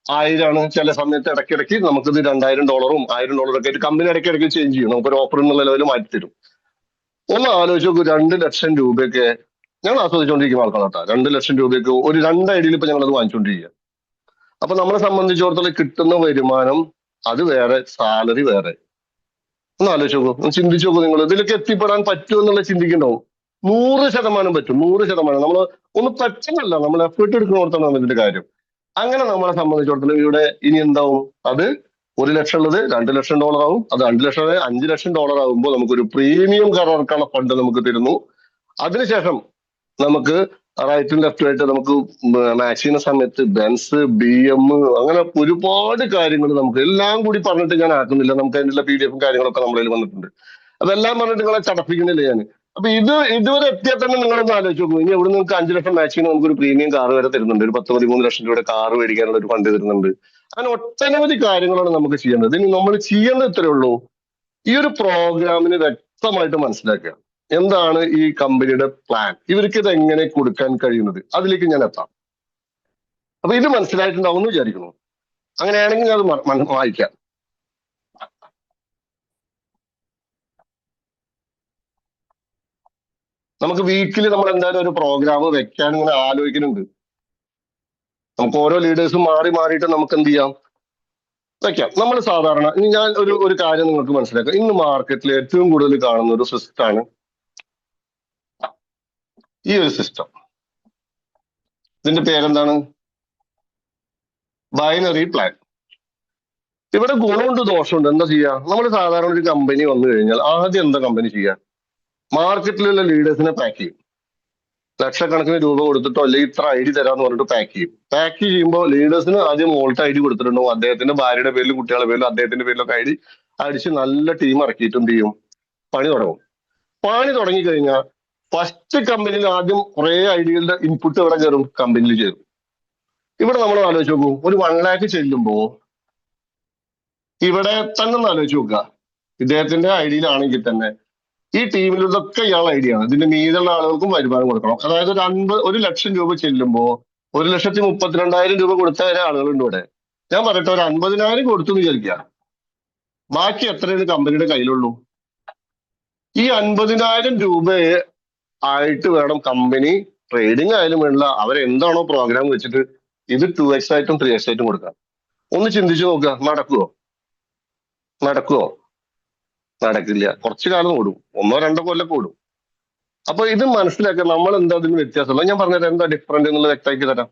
Speaker 2: 1000 ചില സമയത്ത് ഇടയ്ക്കിടയ്ക്ക് നമുക്കിത് $2,000 $1,000 ഒക്കെ ആയിട്ട് കമ്പനി ഇടയ്ക്കിടയ്ക്ക് ചേഞ്ച് ചെയ്യും. നമുക്കൊരു ഓഫർ എന്നുള്ള ലെവൽ മാറ്റി തരും. ഒന്ന് ആലോചിച്ച് നോക്കൂ, 2,00,000 രൂപയൊക്കെ ഞങ്ങൾ ആസ്വദിച്ചുകൊണ്ടിരിക്കുന്ന ആൾക്കാരാട്ടാ. 2,00,000 രൂപയ്ക്ക് ഒരു 2 ഐഡിയയിൽ ഇപ്പൊ ഞങ്ങളത് വാങ്ങിച്ചുകൊണ്ടിരിക്കുക. അപ്പൊ നമ്മളെ സംബന്ധിച്ചിടത്തോളം കിട്ടുന്ന വരുമാനം അത് വേറെ, സാലറി വേറെ. ഒന്ന് ആലോചിച്ച് നോക്കൂ, ഒന്ന് ചിന്തിച്ചു നോക്കൂ. നിങ്ങൾ ഇതിലേക്ക് എത്തിപ്പെടാൻ പറ്റുമോ എന്നുള്ള ചിന്തിക്കുന്നുണ്ടാവും. 100% പറ്റും. 100%. നമ്മൾ ഒന്ന് പറ്റുന്നല്ല, നമ്മൾ എഫേർട്ട് എടുക്കുന്നിടത്താണ് ഇതിന്റെ കാര്യം. അങ്ങനെ നമ്മളെ സംബന്ധിച്ചിടത്തോളം ഇവിടെ ഇനി എന്താവും? അത് 1,00,000 ഉള്ളത് $2,00,000 ആവും. അത് 2,00,000 $5,00,000 ആകുമ്പോൾ നമുക്കൊരു പ്രീമിയം കരാർക്കുള്ള ഫണ്ട് നമുക്ക് തരുന്നു. അതിനുശേഷം നമുക്ക് റൈറ്റും ലെഫ്റ്റും ആയിട്ട് നമുക്ക് മാച്ച് ചെയ്യുന്ന സമയത്ത് ബെൻസ്, BM, അങ്ങനെ ഒരുപാട് കാര്യങ്ങൾ നമുക്ക് എല്ലാം കൂടി പറഞ്ഞിട്ട് ഞാൻ ആക്കുന്നില്ല. നമുക്ക് അതിനുള്ള PDF കാര്യങ്ങളൊക്കെ നമ്മുടെ കയ്യിൽ വന്നിട്ടുണ്ട്. അതെല്ലാം പറഞ്ഞിട്ട് നിങ്ങളെ ചടപ്പിക്കുന്നില്ല ഞാൻ. അപ്പൊ ഇതുവരെ എത്തിയാൽ തന്നെ നിങ്ങളൊന്ന് ആലോചിച്ച് നോക്കൂ. ഇനി എവിടെ നിങ്ങൾക്ക് 5 ലക്ഷം മാച്ച് ചെയ്യുന്ന നമുക്കൊരു പ്രീമിയം കാർ വരെ തരുന്നുണ്ട്. ഒരു 10-13 ലക്ഷം രൂപയുടെ കാർ മേടിക്കാനുള്ള ഒരു ഫണ്ട് തരുന്നുണ്ട്. അങ്ങനെ ഒട്ടനവധി കാര്യങ്ങളാണ് നമുക്ക് ചെയ്യേണ്ടത്. ഇനി നമ്മൾ ചെയ്യേണ്ടത് ഇത്രയേ ഉള്ളൂ, ഈ ഒരു പ്രോഗ്രാമിന് വ്യക്തമായിട്ട് മനസ്സിലാക്കുക എന്താണ് ഈ കമ്പനിയുടെ പ്ലാൻ, ഇവർക്ക് ഇത് എങ്ങനെ കൊടുക്കാൻ കഴിയുന്നത്, അതിലേക്ക് ഞാൻ എത്താം. അപ്പൊ ഇത് മനസ്സിലായിട്ടുണ്ടാവും എന്ന് വിചാരിക്കുന്നു. അങ്ങനെയാണെങ്കിൽ ഞാൻ അത് വായിക്കാം. നമുക്ക് വീക്കിലി നമ്മൾ എന്തായാലും ഒരു പ്രോഗ്രാം വെക്കാൻ ഇങ്ങനെ ആലോചിക്കുന്നുണ്ട്. നമുക്ക് ഓരോ ലീഡേഴ്സും മാറി മാറിയിട്ട് നമുക്ക് എന്ത് ചെയ്യാം, വെക്കാം. നമ്മൾ സാധാരണ ഇനി ഞാൻ ഒരു കാര്യം നിങ്ങൾക്ക് മനസ്സിലാക്കാം. ഇന്ന് മാർക്കറ്റിൽ ഏറ്റവും കൂടുതൽ കാണുന്ന ഒരു സിസ്റ്റമാണ് ഈ ഒരു സിസ്റ്റം. ഇതിന്റെ പേരെന്താണ്? Binary plan. ഇവിടെ ഗുണമുണ്ട് ദോഷമുണ്ട്. എന്താ ചെയ്യാ? നമ്മൾ സാധാരണ ഒരു കമ്പനി വന്നു കഴിഞ്ഞാൽ ആദ്യം എന്താ കമ്പനി ചെയ്യാ? മാർക്കറ്റിലുള്ള ലീഡേഴ്സിനെ പാക്ക് ചെയ്യും. ലക്ഷക്കണക്കിന് രൂപ കൊടുത്തിട്ടോ അല്ലെങ്കിൽ ഇത്ര ID തരാന്ന് പറഞ്ഞിട്ട് പാക്ക് ചെയ്യും. പാക്ക് ചെയ്യുമ്പോൾ ലീഡേഴ്സിന് ആദ്യം മോൾട്ട് ID കൊടുത്തിട്ടുണ്ടാവും. അദ്ദേഹത്തിന്റെ ഭാര്യയുടെ പേരിലും കുട്ടികളുടെ പേരിലും അദ്ദേഹത്തിന്റെ പേരിലൊക്കെ ID അടിച്ച് നല്ല ടീം ഇറക്കിയിട്ട് എന്ത് ചെയ്യും? പണി തുടങ്ങും. പണി തുടങ്ങി കഴിഞ്ഞാൽ ഫസ്റ്റ് കമ്പനിയിൽ ആദ്യം കുറെ ഐഡിയകളുടെ ഇൻപുട്ട് ഇവിടെ കയറും, കമ്പനിയിൽ ചേരും. ഇവിടെ നമ്മൾ ആലോചിച്ച് നോക്കൂ, ഒരു 1 lakh ചെല്ലുമ്പോ ഇവിടെ തന്നെ ഒന്ന് ആലോചിച്ച് നോക്കുക. ഇദ്ദേഹത്തിന്റെ ഐഡിയയിലാണെങ്കിൽ തന്നെ ഈ ടീമിലുള്ളതൊക്കെ ഇയാൾ ഐഡിയ ആണ്. ഇതിന്റെ മീതുള്ള ആളുകൾക്കും വരുമാനം കൊടുക്കണം. അതായത് ഒരു 1,00,000 രൂപ ചെല്ലുമ്പോ 1,32,000 രൂപ കൊടുത്ത വരെ ആളുകളുണ്ട് ഇവിടെ. ഞാൻ പറയട്ടെ, ഒരു 50,000 കൊടുത്തു എന്ന് വിചാരിക്കുക. ബാക്കി എത്രയാണ് കമ്പനിയുടെ കയ്യിലുള്ളൂ? ഈ 50,000 രൂപ ആയിട്ട് വേണം കമ്പനി ട്രേഡിംഗ് ആയാലും വേണ്ട അവരെന്താണോ പ്രോഗ്രാം വെച്ചിട്ട് ഇത് 2x ആയിട്ടും 3x ആയിട്ടും കൊടുക്കാം. ഒന്ന് ചിന്തിച്ചു നോക്കുക, നടക്കുവോ? നടക്കില്ല. കുറച്ചു കാലം ഓടും, 1-2 കൊല്ലം ഓടും. അപ്പൊ ഇത് മനസ്സിലാക്കുക. നമ്മൾ എന്താ അതിന് വ്യത്യാസമുള്ള ഞാൻ പറഞ്ഞുതരാം. എന്താ ഡിഫറൻറ്റ് എന്നുള്ളത് വ്യക്തമാക്കി തരാം.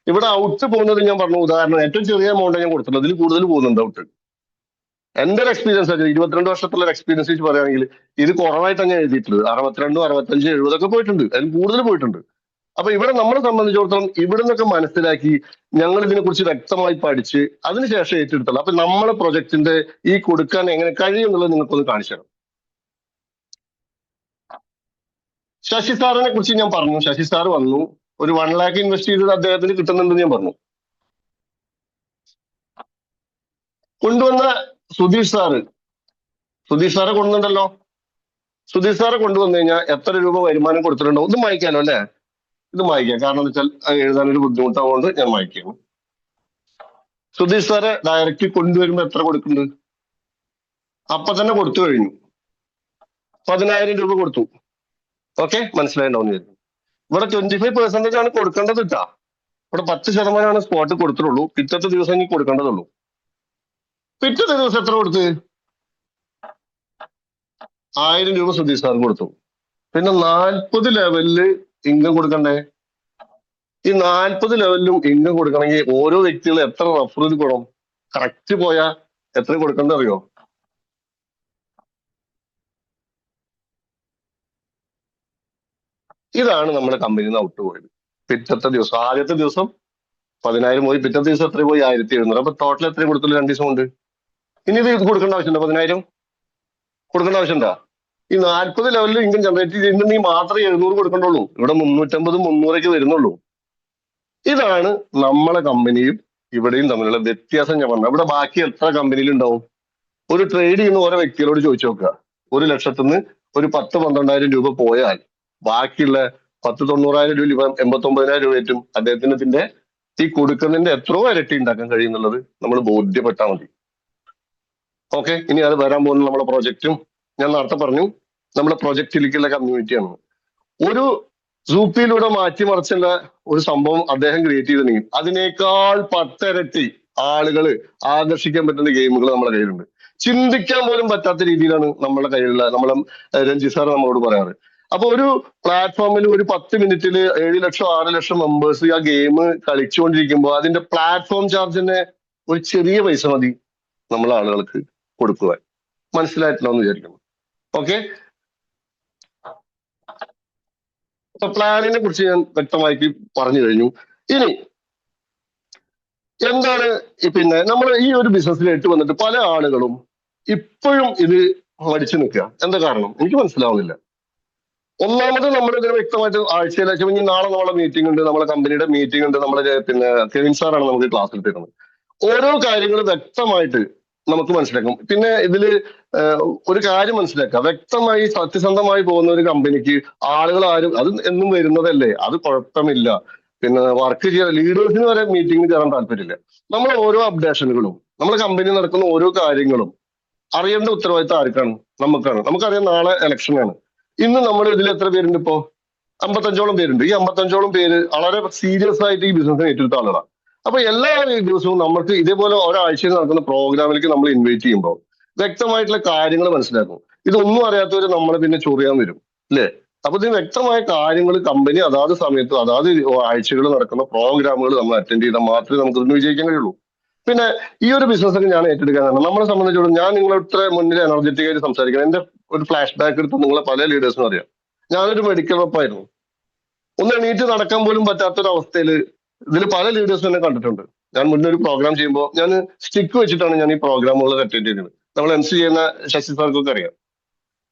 Speaker 2: ഇവിടെ ഔട്ട് പോകുന്നത് ഞാൻ പറഞ്ഞു, ഉദാഹരണം ഏറ്റവും ചെറിയ എമൗണ്ട് ഞാൻ കൊടുത്തിട്ടുള്ളത്, ഇതിൽ കൂടുതൽ പോകുന്നുണ്ട് ഔട്ട്. എന്റെ ഒരു എക്സ്പീരിയൻസ് ആയിട്ട് 22 വർഷത്തുള്ള ഒരു എക്സ്പീരിയൻസ് വെച്ച് പറയുകയാണെങ്കിൽ ഇത് കുറവായിട്ടാണ് ഞാൻ എഴുതിയിട്ടുള്ളത്. 62, 65, 70 ഒക്കെ പോയിട്ടുണ്ട്, അതിൽ കൂടുതൽ പോയിട്ടുണ്ട്. അപ്പൊ ഇവിടെ നമ്മളെ സംബന്ധിച്ചിടത്തോളം ഇവിടെ നിന്നൊക്കെ മനസ്സിലാക്കി ഞങ്ങൾ ഇതിനെ കുറിച്ച് വ്യക്തമായി പഠിച്ച് അതിനുശേഷം ഏറ്റെടുത്തുള്ളൂ. അപ്പൊ നമ്മളെ പ്രൊജക്ടിന്റെ ഈ കൊടുക്കാൻ എങ്ങനെ കഴിയും എന്നുള്ളത് നിങ്ങൾക്കൊന്ന് കാണിച്ചു തരാം. ശശി സാറിനെ കുറിച്ച് ഞാൻ പറഞ്ഞു. ശശി സാർ വന്നു, ഒരു 1 lakh ഇൻവെസ്റ്റ് ചെയ്തത് അദ്ദേഹത്തിന് കിട്ടുന്നുണ്ടെന്ന് ഞാൻ പറഞ്ഞു. കൊണ്ടുവന്ന സുധീഷ് സാറെ കൊണ്ടുവന്നുണ്ടല്ലോ. സുധീഷ് സാറെ കൊണ്ടുവന്നു കഴിഞ്ഞാൽ എത്ര രൂപ വരുമാനം കൊടുത്തിട്ടുണ്ടോ? ഇത് വായിക്കാലോ അല്ലെ? ഇത് വായിക്കാം. കാരണം എന്താ വെച്ചാൽ എഴുതാനൊരു ബുദ്ധിമുട്ടാവുകൊണ്ട് ഞാൻ വായിക്കുന്നു. സുധീഷ് സാറെ ഡയറക്റ്റ് കൊണ്ടുവരുമ്പോ എത്ര കൊടുക്കുന്നുണ്ട്? അപ്പൊ തന്നെ കൊടുത്തു കഴിഞ്ഞു. 10,000 രൂപ കൊടുത്തു. ഓക്കെ, മനസ്സിലായിട്ടുണ്ടാവും. ഇവിടെ 25% ആണ് കൊടുക്കേണ്ടത് കേട്ടാ. ഇവിടെ 10% സ്പോട്ട് കൊടുത്തിട്ടുള്ളൂ. പിറ്റത്തെ ദിവസം ഇനി കൊടുക്കേണ്ടതുള്ളൂ. പിറ്റത്തെ ദിവസം എത്ര കൊടുത്ത്? 1000 രൂപ സുധീഷ് സാർ കൊടുത്തു. പിന്നെ 40 ലെവലില് ഇൻകം കൊടുക്കണ്ടേ? ഈ 40 ലെവലിലും ഇൻകം കൊടുക്കണമെങ്കിൽ ഓരോ വ്യക്തികളും എത്ര റഫറൽ കൊടുക്കണം? കറക്റ്റ് പോയാ എത്ര കൊടുക്കണ്ട അറിയോ? ഇതാണ് നമ്മുടെ കമ്പനിയിൽ നിന്ന് ഔട്ട് പോയത്. പിറ്റത്തെ ദിവസം ആദ്യത്തെ ദിവസം 10,000 പോയി, പിറ്റത്തെ ദിവസം എത്ര പോയി? 1700. അപ്പൊ ടോട്ടൽ എത്ര കൊടുത്തുള്ളൂ 2 ദിവസം കൊണ്ട്? ഇനി ഇത് കൊടുക്കേണ്ട ആവശ്യമുണ്ടോ? 10,000 കൊടുക്കേണ്ട ആവശ്യമുണ്ടോ? ഈ 40 ലെവലിൽ ഇൻകം ജനറേറ്റ് ചെയ്യുന്നുണ്ടെങ്കിൽ മാത്രമേ 700 കൊടുക്കണ്ടുള്ളൂ. ഇവിടെ 350 300 വരുന്നുള്ളൂ. ഇതാണ് നമ്മളെ കമ്പനിയും ഇവിടെയും തമ്മിലുള്ള വ്യത്യാസം. ഞാൻ പറഞ്ഞു, ഇവിടെ ബാക്കി എത്ര കമ്പനിയിൽ ഉണ്ടാവും? ഒരു ട്രേഡ് ചെയ്യുന്ന ഓരോ വ്യക്തികളോട് ചോദിച്ചു നോക്കുക. 1,00,000 നിന്ന് ഒരു 10-12,000 രൂപ പോയാൽ ബാക്കിയുള്ള 10-90,000 രൂപ 89,000 രൂപ ഏറ്റവും അദ്ദേഹത്തിന്റെ ഈ കൊടുക്കുന്നതിന്റെ എത്രയോ ഇരട്ടി ഉണ്ടാക്കാൻ കഴിയുന്നുള്ളത് നമ്മൾ ബോധ്യപ്പെട്ടാൽ മതി. ഓക്കെ, ഇനി അത് വരാൻ പോകുന്ന നമ്മുടെ പ്രൊജക്റ്റും ഞാൻ നേരത്തെ പറഞ്ഞു, നമ്മുടെ പ്രൊജക്റ്റിലേക്കുള്ള കമ്മ്യൂണിറ്റിയാണ്. ഒരു സൂപ്പിയിലൂടെ മാറ്റിമറിച്ചുള്ള ഒരു സംഭവം അദ്ദേഹം ക്രിയേറ്റ് ചെയ്തിട്ടുണ്ടെങ്കിൽ അതിനേക്കാൾ 10 ഇരട്ടി ആളുകള് ആകർഷിക്കാൻ പറ്റുന്ന ഗെയിമുകൾ നമ്മുടെ കയ്യിലുണ്ട്. ചിന്തിക്കാൻ പോലും പറ്റാത്ത രീതിയിലാണ് നമ്മുടെ കയ്യിലുള്ള നമ്മളെ രഞ്ജിത് സാർ നമ്മളോട് പറയാറ്. അപ്പൊ ഒരു പ്ലാറ്റ്ഫോമിൽ ഒരു 10 മിനിറ്റിൽ 7 ലക്ഷം 6 ലക്ഷം മെമ്പേഴ്സ് ആ ഗെയിം കളിച്ചുകൊണ്ടിരിക്കുമ്പോൾ അതിന്റെ പ്ലാറ്റ്ഫോം ചാർജിന് ഒരു ചെറിയ പൈസ മതി നമ്മളെ ആളുകൾക്ക് കൊടുക്കുവാൻ. മനസ്സിലായിട്ടില്ല എന്ന് വിചാരിക്കുന്നു. ഓക്കെ, അപ്പൊ പ്ലാനിനെ കുറിച്ച് ഞാൻ വ്യക്തമാക്കി പറഞ്ഞു കഴിഞ്ഞു. ഇനി എന്താണ് പിന്നെ നമ്മൾ ഈ ഒരു ബിസിനസ്സിലേക്ക് വന്നിട്ട് പല ആളുകളും ഇപ്പോഴും ഇത് മടിച്ചു നിൽക്കുക. എന്താ കാരണം എനിക്ക് മനസ്സിലാവുന്നില്ല. ഒന്നാമത് നമ്മൾ ഇതിന് വ്യക്തമായിട്ട് ആഴ്ചയിലേക്ക് ഇനി നാളെ നമ്മളെ മീറ്റിംഗ് ഉണ്ട്, നമ്മളെ കമ്പനിയുടെ മീറ്റിംഗ് ഉണ്ട്. നമ്മളെ പിന്നെ കെവിൻ സാറാണ് നമുക്ക് ക്ലാസ്സിൽ തരുന്നത്. ഓരോ കാര്യങ്ങൾ വ്യക്തമായിട്ട് നമുക്ക് മനസ്സിലാക്കും. പിന്നെ ഇതില് ഒരു കാര്യം മനസ്സിലാക്കുക, വ്യക്തമായി സത്യസന്ധമായി പോകുന്ന ഒരു കമ്പനിക്ക് ആളുകൾ ആരും അത് എന്നും വരുന്നതല്ലേ, അത് കുഴപ്പമില്ല. പിന്നെ വർക്ക് ചെയ്യാൻ ലീഡേഴ്സിന് വരെ മീറ്റിംഗിൽ കയറാൻ താല്പര്യമില്ല. നമ്മൾ ഓരോ അപ്ഡേഷനുകളും നമ്മളെ കമ്പനി നടക്കുന്ന ഓരോ കാര്യങ്ങളും അറിയേണ്ട ഉത്തരവാദിത്തം ആർക്കാണ്? നമുക്കാണ്. നമുക്കറിയാം നാളെ ഇലക്ഷനാണ്. ഇന്ന് നമ്മൾ ഇതിൽ എത്ര പേരുണ്ട്? ഇപ്പോ 55ഓളം പേരുണ്ട്. ഈ 55ഓളം പേര് വളരെ സീരിയസ് ആയിട്ട് ഈ ബിസിനസ് ഏറ്റെടുത്ത ആളുകളാണ്. അപ്പൊ എല്ലാ ദിവസവും നമുക്ക് ഇതേപോലെ ഒരാഴ്ചയിൽ നടക്കുന്ന പ്രോഗ്രാമിലേക്ക് നമ്മൾ ഇൻവൈറ്റ് ചെയ്യുമ്പോൾ വ്യക്തമായിട്ടുള്ള കാര്യങ്ങൾ മനസ്സിലാക്കും. ഇതൊന്നും അറിയാത്തവര് നമ്മളെ പിന്നെ ചൊറിയാൻ വരും, അല്ലേ? അപ്പൊ ഇതിന് വ്യക്തമായ കാര്യങ്ങൾ കമ്പനി അതാത് സമയത്ത് അതാത് ആഴ്ചകൾ നടക്കുന്ന പ്രോഗ്രാമുകൾ നമ്മൾ അറ്റൻഡ് ചെയ്താൽ മാത്രമേ നമുക്ക് ഇതിന് വിജയിക്കാൻ കഴിയുള്ളൂ. പിന്നെ ഈ ഒരു ബിസിനസ്സൊക്കെ ഞാൻ ഏറ്റെടുക്കാനാണ് നമ്മളെ സംബന്ധിച്ചിടത്തോളം. ഞാൻ നിങ്ങളുടെ മുന്നിൽ എനർജറ്റിക് ആയിട്ട് സംസാരിക്കണം. എന്റെ ഒരു ഫ്ലാഷ് ബാക്ക് എടുത്ത് നിങ്ങളെ പല ലീഡേഴ്സിനും അറിയാം. ഞാനൊരു മെഡിക്കൽ റെപ്പായിരുന്നു. ഒന്ന് എണീറ്റ് നടക്കാൻ പോലും പറ്റാത്തൊരവസ്ഥയിൽ ഇതിൽ പല ലീഡേഴ്സും എന്നെ കണ്ടിട്ടുണ്ട്. ഞാൻ മുന്നേ ഒരു പ്രോഗ്രാം ചെയ്യുമ്പോൾ ഞാൻ സ്റ്റിക്ക് വെച്ചിട്ടാണ് ഞാൻ ഈ പ്രോഗ്രാമുകൾ അറ്റൻഡ് ചെയ്യുന്നത്. നമ്മൾ MC ചെയ്യുന്ന ശശി സാർക്കൊക്കെ അറിയാം.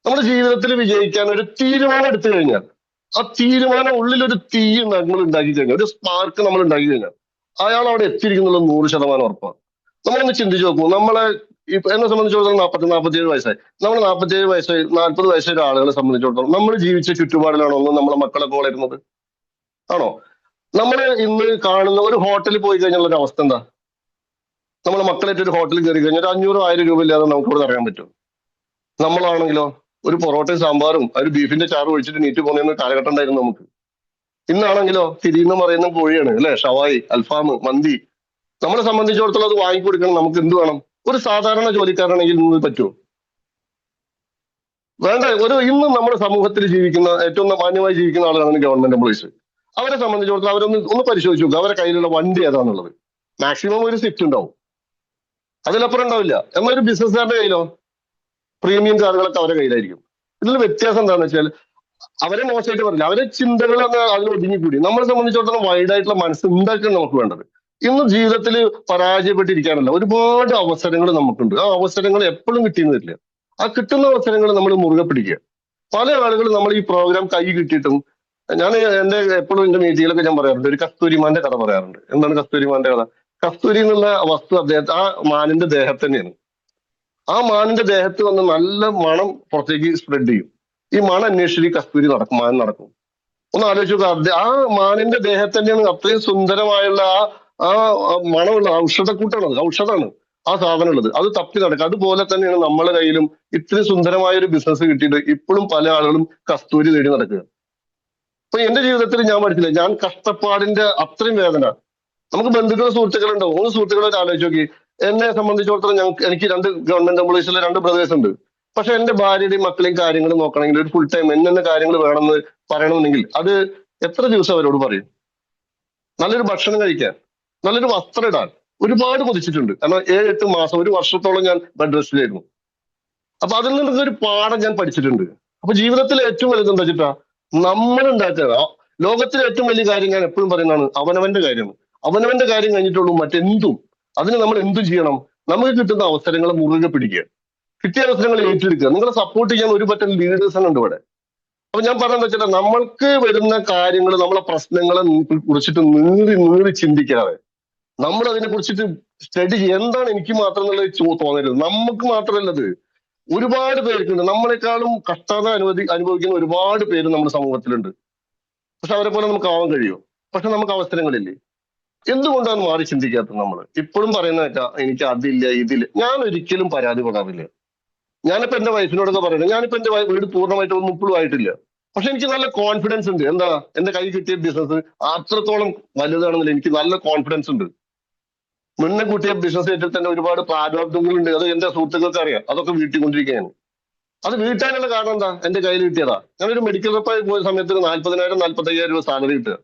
Speaker 2: നമ്മുടെ ജീവിതത്തിൽ വിജയിക്കാൻ ഒരു തീരുമാനം എടുത്തു കഴിഞ്ഞാൽ ആ തീരുമാനം ഉള്ളിലൊരു തീ നമ്മൾ ഉണ്ടാക്കി കഴിഞ്ഞാൽ, ഒരു സ്പാർക്ക് നമ്മൾ ഉണ്ടാക്കി കഴിഞ്ഞാൽ അയാൾ അവിടെ എത്തിയിരിക്കുന്നുള്ള 100% ഉറപ്പാണ്. നമ്മളൊന്ന് ചിന്തിച്ചു നോക്കൂ. നമ്മളെ എന്നെ സംബന്ധിച്ചിടത്തോളം 47 വയസ്സായി. നമ്മൾ 47 വയസ്സായി 40 വയസ്സായ ആളുകളെ സംബന്ധിച്ചിടത്തോളം നമ്മൾ ജീവിച്ച ചുറ്റുപാടിലാണോ ഒന്നും നമ്മളെ മക്കളൊക്കെ വളരുന്നത്? ആണോ? നമ്മൾ ഇന്ന് കാണുന്ന ഒരു ഹോട്ടലിൽ പോയി കഴിഞ്ഞാൽ ഒരു അവസ്ഥ എന്താ? നമ്മളെ മക്കളായിട്ട് ഒരു ഹോട്ടലിൽ കയറി കഴിഞ്ഞാൽ 500-1000 രൂപ ഇല്ലാതെ നമുക്ക് ഇവിടെ അറിയാൻ പറ്റും. നമ്മളാണെങ്കിലോ ഒരു പൊറോട്ടയും സാമ്പാറും ഒരു ബീഫിന്റെ ചാറ് ഒഴിച്ചിട്ട് നീറ്റ് പോകുന്ന കാലഘട്ടം ഉണ്ടായിരുന്നു നമുക്ക്. ഇന്നാണെങ്കിലോ തിരിയുന്ന പറയുന്ന കോഴിയാണ്, അല്ലെ? ഷവായി, അൽഫാം, മന്തി. നമ്മളെ സംബന്ധിച്ചിടത്തോളം അത് വാങ്ങിക്കൊടുക്കണം. നമുക്ക് എന്ത് വേണം? ഒരു സാധാരണ ജോലിക്കാരാണെങ്കിൽ ഇന്ന് പറ്റുമോ? വേണ്ട. ഇന്ന് നമ്മുടെ സമൂഹത്തിൽ ജീവിക്കുന്ന ഏറ്റവും മാന്യമായി ജീവിക്കുന്ന ആളുകളാണ് ഗവൺമെന്റ് എംപ്ലോയീസ്. അവരെ സംബന്ധിച്ചിടത്തോളം ഒന്ന് പരിശോധിച്ച് നോക്കുക. അവരുടെ കയ്യിലുള്ള വണ്ടി ഏതാണെന്നുള്ളത്. മാക്സിമം ഒരു സ്വിഫ്റ്റ് ഉണ്ടാവും, അതിലപ്പുറം ഉണ്ടാവില്ല. എന്നാൽ ഒരു ബിസിനസ്സുകാരുടെ കയ്യിലോ പ്രീമിയം കാറുകളൊക്കെ അവരുടെ കയ്യിലായിരിക്കും. ഇതിൽ വ്യത്യാസം എന്താണെന്ന് വെച്ചാൽ അവരെ മോശമായിട്ട് പറഞ്ഞില്ല, അവരെ ചിന്തകൾ അതിൽ ഒതുങ്ങിക്കൂടി. നമ്മളെ സംബന്ധിച്ചിടത്തോളം വൈഡായിട്ടുള്ള മനസ്സ് ഉണ്ടാക്കാൻ നമുക്ക് വേണ്ടത്. ഇന്ന് ജീവിതത്തിൽ പരാജയപ്പെട്ടിരിക്കാനല്ല, ഒരുപാട് അവസരങ്ങൾ നമുക്കുണ്ട്. ആ അവസരങ്ങൾ എപ്പോഴും കിട്ടിയെന്ന് വരില്ല. ആ കിട്ടുന്ന അവസരങ്ങൾ നമ്മൾ മുറുകെ പിടിക്കുക. പല ആളുകളും നമ്മൾ ഈ പ്രോഗ്രാം കൈ കിട്ടിയിട്ടും, ഞാൻ എപ്പോഴും എന്റെ മീറ്റിങ്ങിലൊക്കെ ഞാൻ പറയാറുണ്ട്, ഒരു കസ്തൂരിമാന്റെ കഥ പറയാറുണ്ട്. എന്താണ് കസ്തൂരിമാന്റെ കഥ? കസ്തൂരി എന്നുള്ള വസ്തു അദ്ദേഹത്തെ ആ മാനിന്റെ ദേഹത്ത് തന്നെയാണ്. ആ മാനിന്റെ ദേഹത്ത് വന്ന് നല്ല മണം പുറത്തേക്ക് സ്പ്രെഡ് ചെയ്യും. ഈ മണം അന്വേഷിച്ച് കസ്തൂരി മാൻ നടക്കും. ഒന്ന് ആലോചിച്ച് നോക്കുക. ആ മാനിന്റെ ദേഹത്ത് തന്നെയാണ് അത്രയും സുന്ദരമായുള്ള ആ മണമുള്ള ഔഷധമാണ് ആ സാധനം ഉള്ളത്. അത് തപ്പി നടക്കുക. അതുപോലെ തന്നെയാണ് നമ്മളെ കയ്യിലും ഇത്രയും സുന്ദരമായ ഒരു ബിസിനസ് കിട്ടിയിട്ട് ഇപ്പോഴും പല ആളുകളും കസ്തൂരി തേടി നടക്കുക. അപ്പൊ എന്റെ ജീവിതത്തിൽ ഞാൻ പഠിച്ചില്ല, ഞാൻ കഷ്ടപ്പാടിന്റെ അത്രയും വേദന നമുക്ക് ബന്ധുക്കളും സുഹൃത്തുക്കളുണ്ടാവും. 3 സുഹൃത്തുക്കളായിട്ട് ആലോചിച്ച് നോക്കി. എന്നെ സംബന്ധിച്ചിടത്തോളം എനിക്ക് 2 ഗവൺമെന്റ് എംപ്ലോയീസിലെ 2 ബ്രദേഴ്സ് ഉണ്ട്. പക്ഷെ എന്റെ ഭാര്യയുടെയും മക്കളെയും കാര്യങ്ങൾ നോക്കണമെങ്കിൽ ഒരു ഫുൾ ടൈം എന്നെ കാര്യങ്ങൾ വേണമെന്ന് പറയണമെങ്കിൽ അത് എത്ര ദിവസം അവരോട് പറയും? നല്ലൊരു ഭക്ഷണം കഴിക്കാൻ, നല്ലൊരു വസ്ത്രം ഇടാൻ ഒരുപാട് കൊതിച്ചിട്ടുണ്ട്. കാരണം 7-8 മാസം, ഒരു വർഷത്തോളം ഞാൻ ബെഡ് റെസ്റ്റിലായിരുന്നു. അപ്പൊ അതിൽ നിന്നൊക്കെ ഒരു പാഠം ഞാൻ പഠിച്ചിട്ടുണ്ട്. അപ്പൊ ജീവിതത്തിൽ ഏറ്റവും വലുത് എന്താ വെച്ചിട്ടാ, നമ്മൾ ഉണ്ടാക്കുക. ലോകത്തിലെ ഏറ്റവും വലിയ കാര്യം ഞാൻ എപ്പോഴും പറയുന്നതാണ് അവനവന്റെ കാര്യമാണ്. അവനവന്റെ കാര്യം കഴിഞ്ഞിട്ടുള്ളൂ മറ്റെന്തും. അതിന് നമ്മൾ എന്തും ചെയ്യണം? നമുക്ക് കിട്ടുന്ന അവസരങ്ങളെ മുറുകെ പിടിക്കുക, കിട്ടിയ അവസരങ്ങൾ ഏറ്റെടുക്കുക. നിങ്ങളെ സപ്പോർട്ട് ചെയ്യാൻ ഒരു പറ്റം ലീഡേഴ്സ് ഉണ്ട് ഇവിടെ. അപ്പൊ ഞാൻ പറഞ്ഞതെന്ന് വെച്ചാൽ നമ്മൾക്ക് വരുന്ന കാര്യങ്ങൾ, നമ്മളെ പ്രശ്നങ്ങളെ കുറിച്ചിട്ട് നീറി നീറി ചിന്തിക്കാതെ നമ്മൾ അതിനെ കുറിച്ചിട്ട് സ്റ്റഡി ചെയ്യുക. എന്താണ് എനിക്ക് മാത്രം എന്നുള്ളത് തോന്നരുത്. നമുക്ക് മാത്രമല്ലത് ഒരുപാട് പേർക്കുണ്ട്. നമ്മളെക്കാളും കഷ്ടത അനുഭവിക്കുന്ന ഒരുപാട് പേര് നമ്മുടെ സമൂഹത്തിലുണ്ട്. പക്ഷെ അവരെ പോലെ നമുക്ക് ആവാൻ കഴിയുമോ? പക്ഷെ നമുക്ക് അവസരങ്ങളില്ലേ? എന്തുകൊണ്ടാണ് മാറി ചിന്തിക്കാത്തത്? നമ്മൾ ഇപ്പോഴും പറയുന്ന കേട്ടാ എനിക്ക് അതില്ല ഇതില്ല. ഞാൻ ഒരിക്കലും പരാതിപ്പെടാറില്ല. ഞാനിപ്പോ എന്റെ വൈഫിനോടൊക്കെ പറയുന്നത്, ഞാനിപ്പോ എന്റെ വീട് പൂർണ്ണമായിട്ട് ഒന്നും ഇപ്പോഴും ആയിട്ടില്ല. പക്ഷെ എനിക്ക് നല്ല കോൺഫിഡൻസ് ഉണ്ട്. എന്താ, എന്റെ കൈ കിട്ടിയ ബിസിനസ് അത്രത്തോളം വലുതാണെന്നില്ല, എനിക്ക് നല്ല കോൺഫിഡൻസ് ഉണ്ട്. മുന്നേ കൂട്ടിയ ബിസിനസ് ഏറ്റെടുത്ത് തന്നെ ഒരുപാട് പ്രാരാബ്ദങ്ങളുണ്ട്. അത് എന്റെ സുഹൃത്തുക്കൾക്ക് അറിയാം. അതൊക്കെ വീട്ടിക്കൊണ്ടിരിക്കുകയാണ്. അത് വീട്ടാനുള്ള കാരണം എന്താ? എന്റെ കയ്യിൽ കിട്ടിയതാ. ഞാനൊരു മെഡിക്കൽ റെപ്പായി പോയ സമയത്ത് 40,000-45,000 രൂപ സാലറി കിട്ടുക.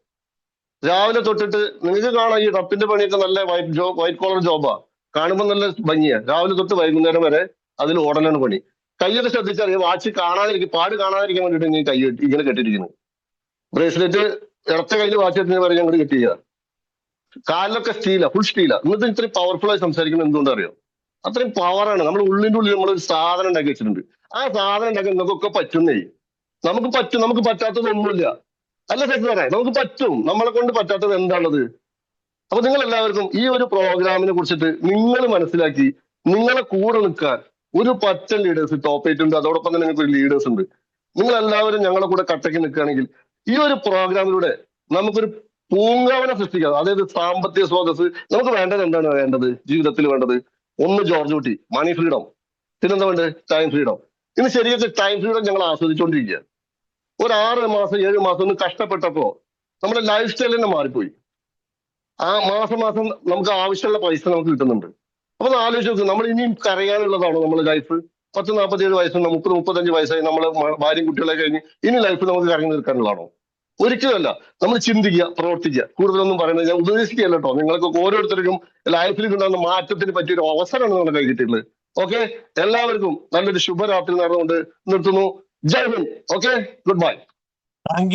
Speaker 2: രാവിലെ തൊട്ടിട്ട് നിങ്ങൾക്ക് കാണാം, ഈ റപ്പിന്റെ പണിയൊക്കെ നല്ല വൈറ്റ് കോളർ ജോബാ. കാണുമ്പോൾ നല്ല ഭംഗിയാ. രാവിലെ തൊട്ട് വൈകുന്നേരം വരെ അതിൽ ഓടലാണ് പണി. കൈയൊക്കെ ശ്രദ്ധിച്ചറിയാം, വാച്ച് കാണാതിരിക്കും, പാട് കാണാതിരിക്കാൻ വേണ്ടിയിട്ട് ഞാൻ കൈ ഇങ്ങനെ കെട്ടിയിരിക്കുന്നത്. ബ്രേസ്ലെറ്റ് ഇടത്ത കയ്യിൽ വാച്ച് കെട്ടിന് പറഞ്ഞ് ഞങ്ങൾ കെട്ടിയ. കാലിലൊക്കെ സ്റ്റീലാ, ഫുൾ സ്റ്റീലാ. എന്നിട്ട് ഇത്രയും പവർഫുൾ ആയി സംസാരിക്കുന്നത് എന്തുകൊണ്ട് അറിയോ? അത്രയും പവറാണ്. നമ്മുടെ ഉള്ളിന്റെ ഉള്ളിൽ നമ്മൾ ഒരു സാധനം ഉണ്ടാക്കി വെച്ചിട്ടുണ്ട്. ആ സാധനം ഉണ്ടാക്കി നിങ്ങൾക്കൊക്കെ പറ്റുന്നേ. നമുക്ക് പറ്റും, നമുക്ക് പറ്റാത്തതൊന്നുമില്ല. അല്ല സെക്രട്ടറി, നമുക്ക് പറ്റും. നമ്മളെ കൊണ്ട് പറ്റാത്തത് എന്താണത്? അപ്പൊ നിങ്ങൾ എല്ലാവർക്കും ഈ ഒരു പ്രോഗ്രാമിനെ കുറിച്ചിട്ട് നിങ്ങൾ മനസ്സിലാക്കി നിങ്ങളെ കൂടെ നിൽക്കാൻ ഒരു പറ്റം ലീഡേഴ്സ് ടോപ്പ് 8 ഉണ്ട്. അതോടൊപ്പം തന്നെ നിങ്ങൾക്ക് ഒരു ലീഡേഴ്സ് ഉണ്ട്. നിങ്ങൾ എല്ലാവരും ഞങ്ങളെ കൂടെ കട്ടയ്ക്ക് നിൽക്കുകയാണെങ്കിൽ ഈ ഒരു പ്രോഗ്രാമിലൂടെ നമുക്കൊരു പൂങ്കാവന സൃഷ്ടിക്കാം. അതായത് സാമ്പത്തിക സ്രോതസ്. നമുക്ക് വേണ്ടത് എന്താണ്? വേണ്ടത് ജീവിതത്തിൽ വേണ്ടത് ഒന്ന് ജോർജ് കുട്ടി, മണി ഫ്രീഡം. പിന്നെന്താ വേണ്ടത്? Time freedom. ഇന്ന് ശരിക്കും ടൈം ഫ്രീഡം ഞങ്ങൾ ആസ്വദിച്ചുകൊണ്ടിരിക്കുക. ഒരു 6 മാസം 7 മാസം ഒന്ന് കഷ്ടപ്പെട്ടപ്പോ നമ്മുടെ ലൈഫ് സ്റ്റൈൽ തന്നെ മാറിപ്പോയി. ആ മാസം മാസം നമുക്ക് ആവശ്യമുള്ള പൈസ നമുക്ക് കിട്ടുന്നുണ്ട്. അപ്പൊ ഒന്ന് ആലോചിച്ച് നോക്ക്, നമ്മൾ ഇനിയും കരയാനുള്ളതാണോ നമ്മുടെ ലൈഫ്? 10-47 വയസ്സും 30-35 വയസ്സായി നമ്മളെ ഭാര്യയും കുട്ടികളെ കഴിഞ്ഞ് ഇനി ലൈഫ് നമുക്ക് കറങ്ങി നിൽക്കാനുള്ളതാണോ? ഒരിക്കലുമല്ല. നമ്മൾ ചിന്തിക്കുക, പ്രവർത്തിക്കുക. കൂടുതലൊന്നും പറയുന്നത് ഞാൻ ഉപദേശിക്കുകയല്ല കേട്ടോ. നിങ്ങൾക്ക് ഓരോരുത്തർക്കും ലൈഫിൽ ഉണ്ടാകുന്ന മാറ്റത്തിന് പറ്റിയൊരു അവസരമാണ് നമ്മുടെ കൈ കിട്ടിയിട്ടുള്ളത്. ഓക്കെ, എല്ലാവർക്കും നല്ലൊരു ശുഭരാത്രി നേർന്നുകൊണ്ട് നിർത്തുന്നു. Jai Hind. Okay, good bye.
Speaker 1: Thank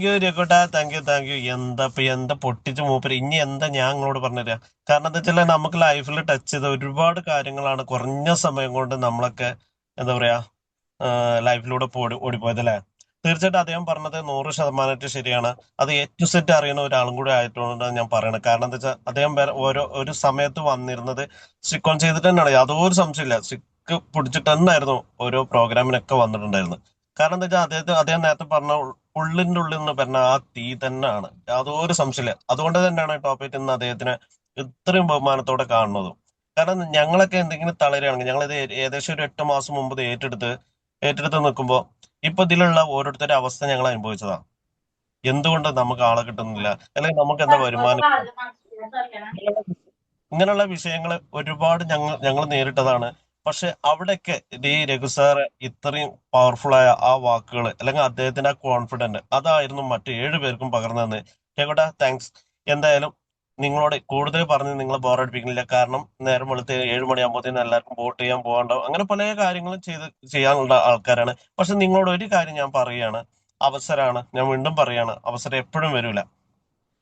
Speaker 1: you രഘുട്ടാ, താങ്ക് യു. എന്താ പൊട്ടിച്ച് മൂപ്പര്. ഇനി എന്താ ഞാൻ നിങ്ങളോട് പറഞ്ഞുതരാ? കാരണം എന്താ വെച്ചാൽ നമുക്ക് ലൈഫിൽ ടച്ച് ചെയ്ത ഒരുപാട് കാര്യങ്ങളാണ് കുറഞ്ഞ സമയം കൊണ്ട് നമ്മളൊക്കെ എന്താ പറയാ ലൈഫിലൂടെ ഓടിപ്പോയത് അല്ലെ? തീർച്ചയായിട്ടും അദ്ദേഹം പറഞ്ഞത് 100% ശരിയാണ്. അത് എ ടു സെറ്റ് അറിയുന്ന ഒരാളും കൂടെ ആയിട്ടുകൊണ്ടാണ് ഞാൻ പറയണത്. കാരണം എന്താ വെച്ചാൽ അദ്ദേഹം ഒരു സമയത്ത് വന്നിരുന്നത് സ്റ്റിക്ക് ഓൺ ചെയ്തിട്ട് തന്നെയാണ്, യാതൊരു സംശയമില്ല. സ്റ്റിക്ക് പിടിച്ചിട്ട് തന്നെയായിരുന്നു ഓരോ പ്രോഗ്രാമിനൊക്കെ വന്നിട്ടുണ്ടായിരുന്നത്. കാരണം എന്താ വെച്ചാൽ അദ്ദേഹം നേരത്തെ പറഞ്ഞ ഉള്ളിന്റെ ഉള്ളിൽ നിന്ന് പറഞ്ഞ ആ തീ തന്നെയാണ്, യാതൊരു സംശയമില്ല. അതുകൊണ്ട് തന്നെയാണ് ടോപ്പ് 8 നിന്ന് അദ്ദേഹത്തിനെ ഇത്രയും ബഹുമാനത്തോടെ കാണുന്നതും. കാരണം ഞങ്ങളൊക്കെ എന്തെങ്കിലും തളരുകയാണെങ്കിൽ ഞങ്ങളിത് ഏകദേശം ഒരു 8 മാസം മുമ്പ് ഇത് ഏറ്റെടുത്ത് നിൽക്കുമ്പോൾ ഇപ്പൊ ഇതിലുള്ള ഓരോരുത്തരുടെ അവസ്ഥ ഞങ്ങൾ അനുഭവിച്ചതാണ്. എന്തുകൊണ്ട് നമുക്ക് ആളെ കിട്ടുന്നില്ല, അല്ലെങ്കിൽ നമുക്ക് എന്താ വരുമാനം? ഇങ്ങനെയുള്ള വിഷയങ്ങൾ ഒരുപാട് ഞങ്ങൾ നേരിട്ടതാണ്. പക്ഷെ അവിടെയൊക്കെ ഈ രഘു സാറ് ഇത്രയും പവർഫുൾ ആയ ആ വാക്കുകൾ, അല്ലെങ്കിൽ അദ്ദേഹത്തിന്റെ ആ കോൺഫിഡന്റ്, അതായിരുന്നു മറ്റു 7 പേർക്കും പകർന്നു. രഘുട്ടാ, താങ്ക്സ്. എന്തായാലും നിങ്ങളോട് കൂടുതൽ പറഞ്ഞ് നിങ്ങളെ ബോറടിപ്പിക്കുന്നില്ല. കാരണം നേരം വെളുത്ത് 7 മണിയാകുമ്പോഴത്തേനും എല്ലാവർക്കും വോട്ട് ചെയ്യാൻ പോകണ്ടാവും. അങ്ങനെ പല കാര്യങ്ങളും ചെയ്യാനുള്ള ആൾക്കാരാണ്. പക്ഷെ നിങ്ങളോട് ഒരു കാര്യം ഞാൻ പറയുകയാണ്, അവസരമാണ്. ഞാൻ വീണ്ടും പറയാണ്, അവസരം എപ്പോഴും വരൂല.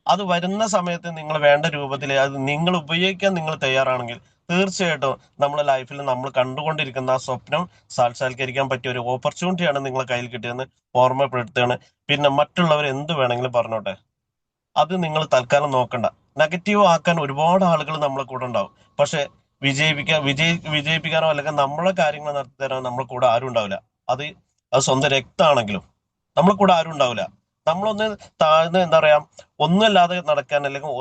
Speaker 1: അത് വരുന്ന സമയത്ത് നിങ്ങൾ വേണ്ട രൂപത്തിൽ അത് നിങ്ങൾ ഉപയോഗിക്കാൻ നിങ്ങൾ തയ്യാറാണെങ്കിൽ തീർച്ചയായിട്ടും നമ്മുടെ ലൈഫിൽ നമ്മൾ കണ്ടുകൊണ്ടിരിക്കുന്ന ആ സ്വപ്നം സാക്ഷാത്കരിക്കാൻ പറ്റിയ ഒരു ഓപ്പർച്യൂണിറ്റിയാണ് നിങ്ങളെ കയ്യിൽ കിട്ടിയതെന്ന് ഓർമ്മപ്പെടുത്തുകയാണ്. പിന്നെ മറ്റുള്ളവർ എന്ത് വേണമെങ്കിലും പറഞ്ഞോട്ടെ, അത് നിങ്ങൾ തൽക്കാലം നോക്കണ്ട. നെഗറ്റീവ് ആക്കാൻ ഒരുപാട് ആളുകൾ നമ്മളെ കൂടെ ഉണ്ടാവും. പക്ഷെ വിജയിപ്പിക്കാനോ അല്ലെങ്കിൽ നമ്മളെ കാര്യങ്ങൾ നടത്തി തരാനോ നമ്മളെ കൂടെ ആരും ഉണ്ടാവില്ല. അത് അത് സ്വന്തം രക്തമാണെങ്കിലും നമ്മളെ കൂടെ ആരും ഉണ്ടാവില്ല. നമ്മളൊന്ന് താഴ്ന്ന് എന്താ പറയാ, ഒന്നുമല്ലാതെ നടക്കാൻ, അല്ലെങ്കിൽ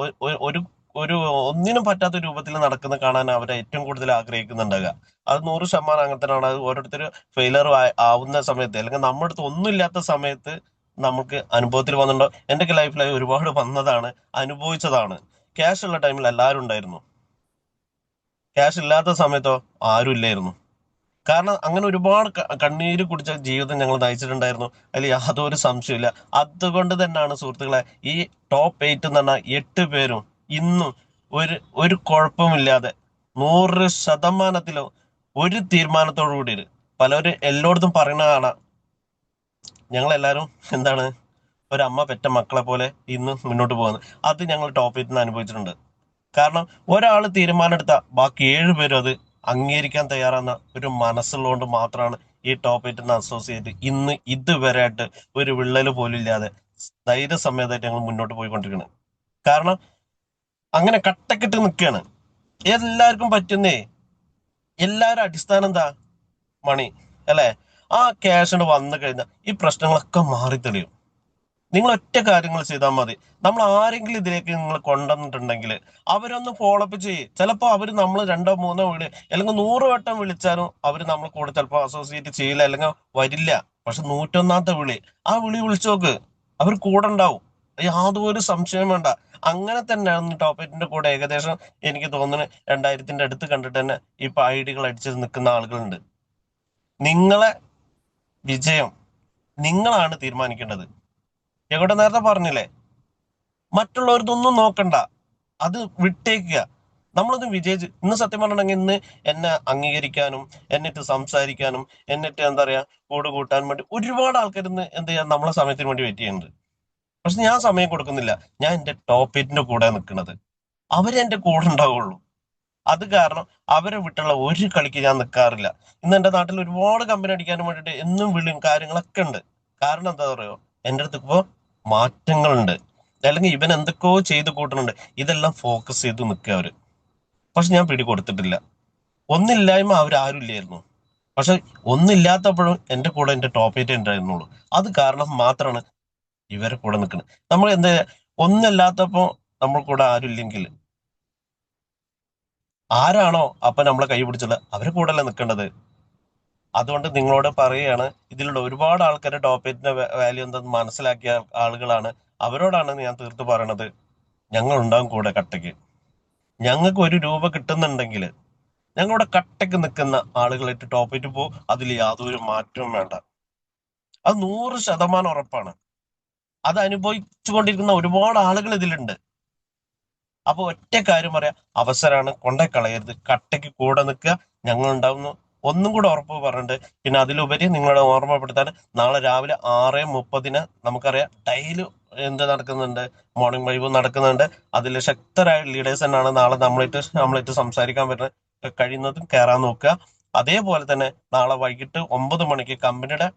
Speaker 1: ഒരു ഒരു ഒന്നിനും പറ്റാത്ത രൂപത്തിൽ നടക്കുന്ന കാണാൻ അവർ ഏറ്റവും കൂടുതൽ ആഗ്രഹിക്കുന്നുണ്ടാകുക. അത് 100% അങ്ങനെ തന്നെയാണ്. അത് ഓരോരുത്തർ ഫെയിലർ ആവുന്ന സമയത്ത്, അല്ലെങ്കിൽ നമ്മുടെ അടുത്ത് ഒന്നും ഇല്ലാത്ത സമയത്ത് നമുക്ക് അനുഭവത്തിൽ വന്നിട്ടുണ്ടോ? എന്റെയൊക്കെ ലൈഫിലായി ഒരുപാട് വന്നതാണ്, അനുഭവിച്ചതാണ്. ക്യാഷ് ഉള്ള ടൈമിൽ എല്ലാവരും ഉണ്ടായിരുന്നു. ക്യാഷ് ഇല്ലാത്ത സമയത്തോ ആരും ഇല്ലായിരുന്നു. കാരണം അങ്ങനെ ഒരുപാട് കണ്ണീര് കുടിച്ച ജീവിതം ഞങ്ങൾ നയിച്ചിട്ടുണ്ടായിരുന്നു. അതിൽ യാതൊരു സംശയമില്ല. അതുകൊണ്ട് തന്നെയാണ് സുഹൃത്തുക്കളെ, ഈ ടോപ്പ് 8 എന്ന് പറഞ്ഞ 8 പേരും ഇന്നും ഒരു ഒരു കുഴപ്പമില്ലാതെ 100% ഒരു തീരുമാനത്തോടു കൂടി പലരും എല്ലായിടത്തും പറയുന്ന കാണാം, ഞങ്ങളെല്ലാരും എന്താണ് ഒരമ്മ പെറ്റ മക്കളെ പോലെ ഇന്ന് മുന്നോട്ട് പോകുന്നത്. അത് ഞങ്ങൾ ടോപ്പ് 8 അനുഭവിച്ചിട്ടുണ്ട്. കാരണം ഒരാൾ തീരുമാനം എടുത്ത ബാക്കി 7 പേരും അത് അംഗീകരിക്കാൻ തയ്യാറാകുന്ന ഒരു മനസ്സുള്ളതുകൊണ്ട് മാത്രമാണ് ഈ ടോപ്പ് 8 അസോസിയേറ്റ് ഇന്ന് ഇതുവരെ ആയിട്ട് ഒരു വിള്ളല് പോലും ഇല്ലാതെ ധൈര്യസമേതമായിട്ട് ഞങ്ങൾ മുന്നോട്ട് പോയിക്കൊണ്ടിരിക്കുന്നത്. കാരണം അങ്ങനെ കട്ടക്കിട്ട് നിൽക്കുകയാണ്. എല്ലാവർക്കും പറ്റുന്നേ. എല്ലാവരും അടിസ്ഥാനം എന്താ? മണി, അല്ലെ? ആ ക്യാഷ് വന്നു കഴിഞ്ഞാൽ ഈ പ്രശ്നങ്ങളൊക്കെ മാറി തെളിയും. നിങ്ങൾ ഒറ്റ കാര്യങ്ങൾ ചെയ്താൽ മതി. നമ്മൾ ആരെങ്കിലും ഇതിലേക്ക് നിങ്ങൾ കൊണ്ടുവന്നിട്ടുണ്ടെങ്കിൽ അവരൊന്ന് ഫോളോ അപ്പ് ചെയ്യും. ചിലപ്പോൾ അവർ നമ്മൾ 2 3 വിളി അല്ലെങ്കിൽ 100 വട്ടം വിളിച്ചാലും അവർ നമ്മൾ കൂടെ ചിലപ്പോൾ അസോസിയേറ്റ് ചെയ്യില്ല, അല്ലെങ്കിൽ വരില്ല. പക്ഷെ 101ാമത്തെ വിളി, ആ വിളി വിളിച്ചു നോക്ക്, അവർ കൂടെ ഉണ്ടാവും. യാതൊരു സംശയം വേണ്ട. അങ്ങനെ തന്നെയാണ് ടോപ്പ് 8ന്റെ കൂടെ ഏകദേശം എനിക്ക് തോന്നുന്നു 2000ന്റെ അടുത്ത് കണ്ടിട്ട് തന്നെ ഇപ്പൊ ഐഡികൾ അടിച്ച് നിൽക്കുന്ന ആളുകളുണ്ട്. നിങ്ങളെ വിജയം നിങ്ങളാണ് തീരുമാനിക്കേണ്ടത്. എവിടെ നേരത്തെ പറഞ്ഞില്ലേ, മറ്റുള്ളവരതൊന്നും നോക്കണ്ട, അത് വിട്ടേക്കുക. നമ്മളൊന്ന് വിജയിച്ച് ഇന്ന് സത്യം പറഞ്ഞിട്ടുണ്ടെങ്കിൽ ഇന്ന് എന്നെ അംഗീകരിക്കാനും എന്നിട്ട് സംസാരിക്കാനും എന്നിട്ട് എന്താ പറയാ കൂട് കൂട്ടാൻ വേണ്ടി ഒരുപാട് ആൾക്കാർ ഇന്ന് എന്ത് ചെയ്യാൻ നമ്മളെ സമയത്തിന് വേണ്ടി വെയിറ്റ് ചെയ്യുന്നുണ്ട്. പക്ഷെ ഞാൻ സമയം കൊടുക്കുന്നില്ല. ഞാൻ എന്റെ ടോപ്പ് 8ന്റെ കൂടെ നിൽക്കുന്നത്. അവരെ എന്റെ കൂടെ ഉണ്ടാവുള്ളൂ. അത് കാരണം അവരെ വിട്ടുള്ള ഒരു കളിക്ക് ഞാൻ നിൽക്കാറില്ല. ഇന്ന് എന്റെ നാട്ടിൽ ഒരുപാട് കമ്പനി അടിക്കാനും വേണ്ടിയിട്ട് എന്നും വിളിയും കാര്യങ്ങളൊക്കെ ഉണ്ട്. കാരണം എന്താ പറയുക, എന്റെ അടുത്ത് ഇപ്പോ മാറ്റങ്ങളുണ്ട്, അല്ലെങ്കിൽ ഇവൻ എന്തൊക്കെയോ ചെയ്ത് കൂട്ടുന്നുണ്ട്. ഇതെല്ലാം ഫോക്കസ് ചെയ്ത് നിൽക്കുക അവര്. പക്ഷെ ഞാൻ പിടി കൊടുത്തിട്ടില്ല. ഒന്നില്ലായ്മ അവരാരും ഇല്ലായിരുന്നു. പക്ഷെ ഒന്നില്ലാത്തപ്പോഴും എന്റെ കൂടെ എന്റെ ടോപ്പ് 8 ഉണ്ടായിരുന്നുള്ളൂ. അത് കാരണം മാത്രമാണ് ഇവരെ കൂടെ നിൽക്കുന്നത്. നമ്മൾ എന്താ, ഒന്നില്ലാത്തപ്പോ നമ്മൾ കൂടെ ആരും ഇല്ലെങ്കിൽ ആരാണോ അപ്പൊ നമ്മളെ കൈ പിടിച്ചത് അവരെ കൂടെ അല്ലേ നിൽക്കേണ്ടത്. അതുകൊണ്ട് നിങ്ങളോട് പറയുകയാണ്, ഇതിലുള്ള ഒരുപാട് ആൾക്കാർ ടോപ്പ് 8ന്റെ വാല്യൂ എന്തെന്ന് മനസ്സിലാക്കിയ ആളുകളാണ്. അവരോടാണ് ഞാൻ തീർത്ത് പറയണത്, ഞങ്ങൾ ഉണ്ടാവും കൂടെ കട്ടയ്ക്ക്. ഞങ്ങൾക്ക് 1 രൂപ കിട്ടുന്നുണ്ടെങ്കിൽ ഞങ്ങളുടെ കട്ടയ്ക്ക് നിൽക്കുന്ന ആളുകളായിട്ട് ടോപ്പ് 8 പോകും. അതിൽ യാതൊരു മാറ്റവും വേണ്ട. അത് 100% ഉറപ്പാണ്. അത് അനുഭവിച്ചുകൊണ്ടിരിക്കുന്ന ഒരുപാട് ആളുകൾ ഇതിലുണ്ട്. അപ്പൊ ഒറ്റ കാര്യം പറയാം, അവസരമാണ്, കൊണ്ടേ കളയരുത്. കട്ടയ്ക്ക് കൂടെ നിൽക്കുക, ഞങ്ങൾ ഉണ്ടാവുന്നു. ഒന്നും കൂടെ ഉറപ്പ് പറഞ്ഞിട്ട് പിന്നെ അതിലുപരി നിങ്ങളെ ഓർമ്മപ്പെടുത്താൻ, നാളെ രാവിലെ 6:30 നമുക്കറിയാം ഡെയിലി എന്ത് നടക്കുന്നുണ്ട്, മോർണിംഗ് വൈബ് നടക്കുന്നുണ്ട്. അതിൽ ശക്തരായ ലീഡേഴ്സ് തന്നെയാണ് നാളെ നമ്മളായിട്ട് സംസാരിക്കാൻ പറ്റുന്നത്. കഴിയുന്നതും കയറാൻ നോക്കുക. അതേപോലെ തന്നെ നാളെ വൈകിട്ട് 9 മണിക്ക് കമ്പനിയുടെ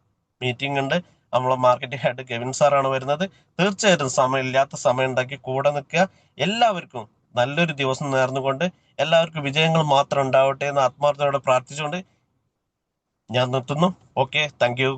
Speaker 1: മീറ്റിംഗ് ഉണ്ട്. നമ്മളെ മാർക്കറ്റിംഗ് ഹെഡ് കെവിൻ സാറാണ് വരുന്നത്. തീർച്ചയായിട്ടും സമയമില്ലാത്ത സമയം ഉണ്ടാക്കി കൂടെ നിൽക്കുക. എല്ലാവർക്കും നല്ലൊരു ദിവസം നേർന്നുകൊണ്ട് എല്ലാവർക്കും വിജയങ്ങൾ മാത്രം ഉണ്ടാവട്ടെ എന്ന് ആത്മാർത്ഥതയോടെ പ്രാർത്ഥിച്ചുകൊണ്ട് ഞാൻ നിർത്തുന്നു. Okay, thank you.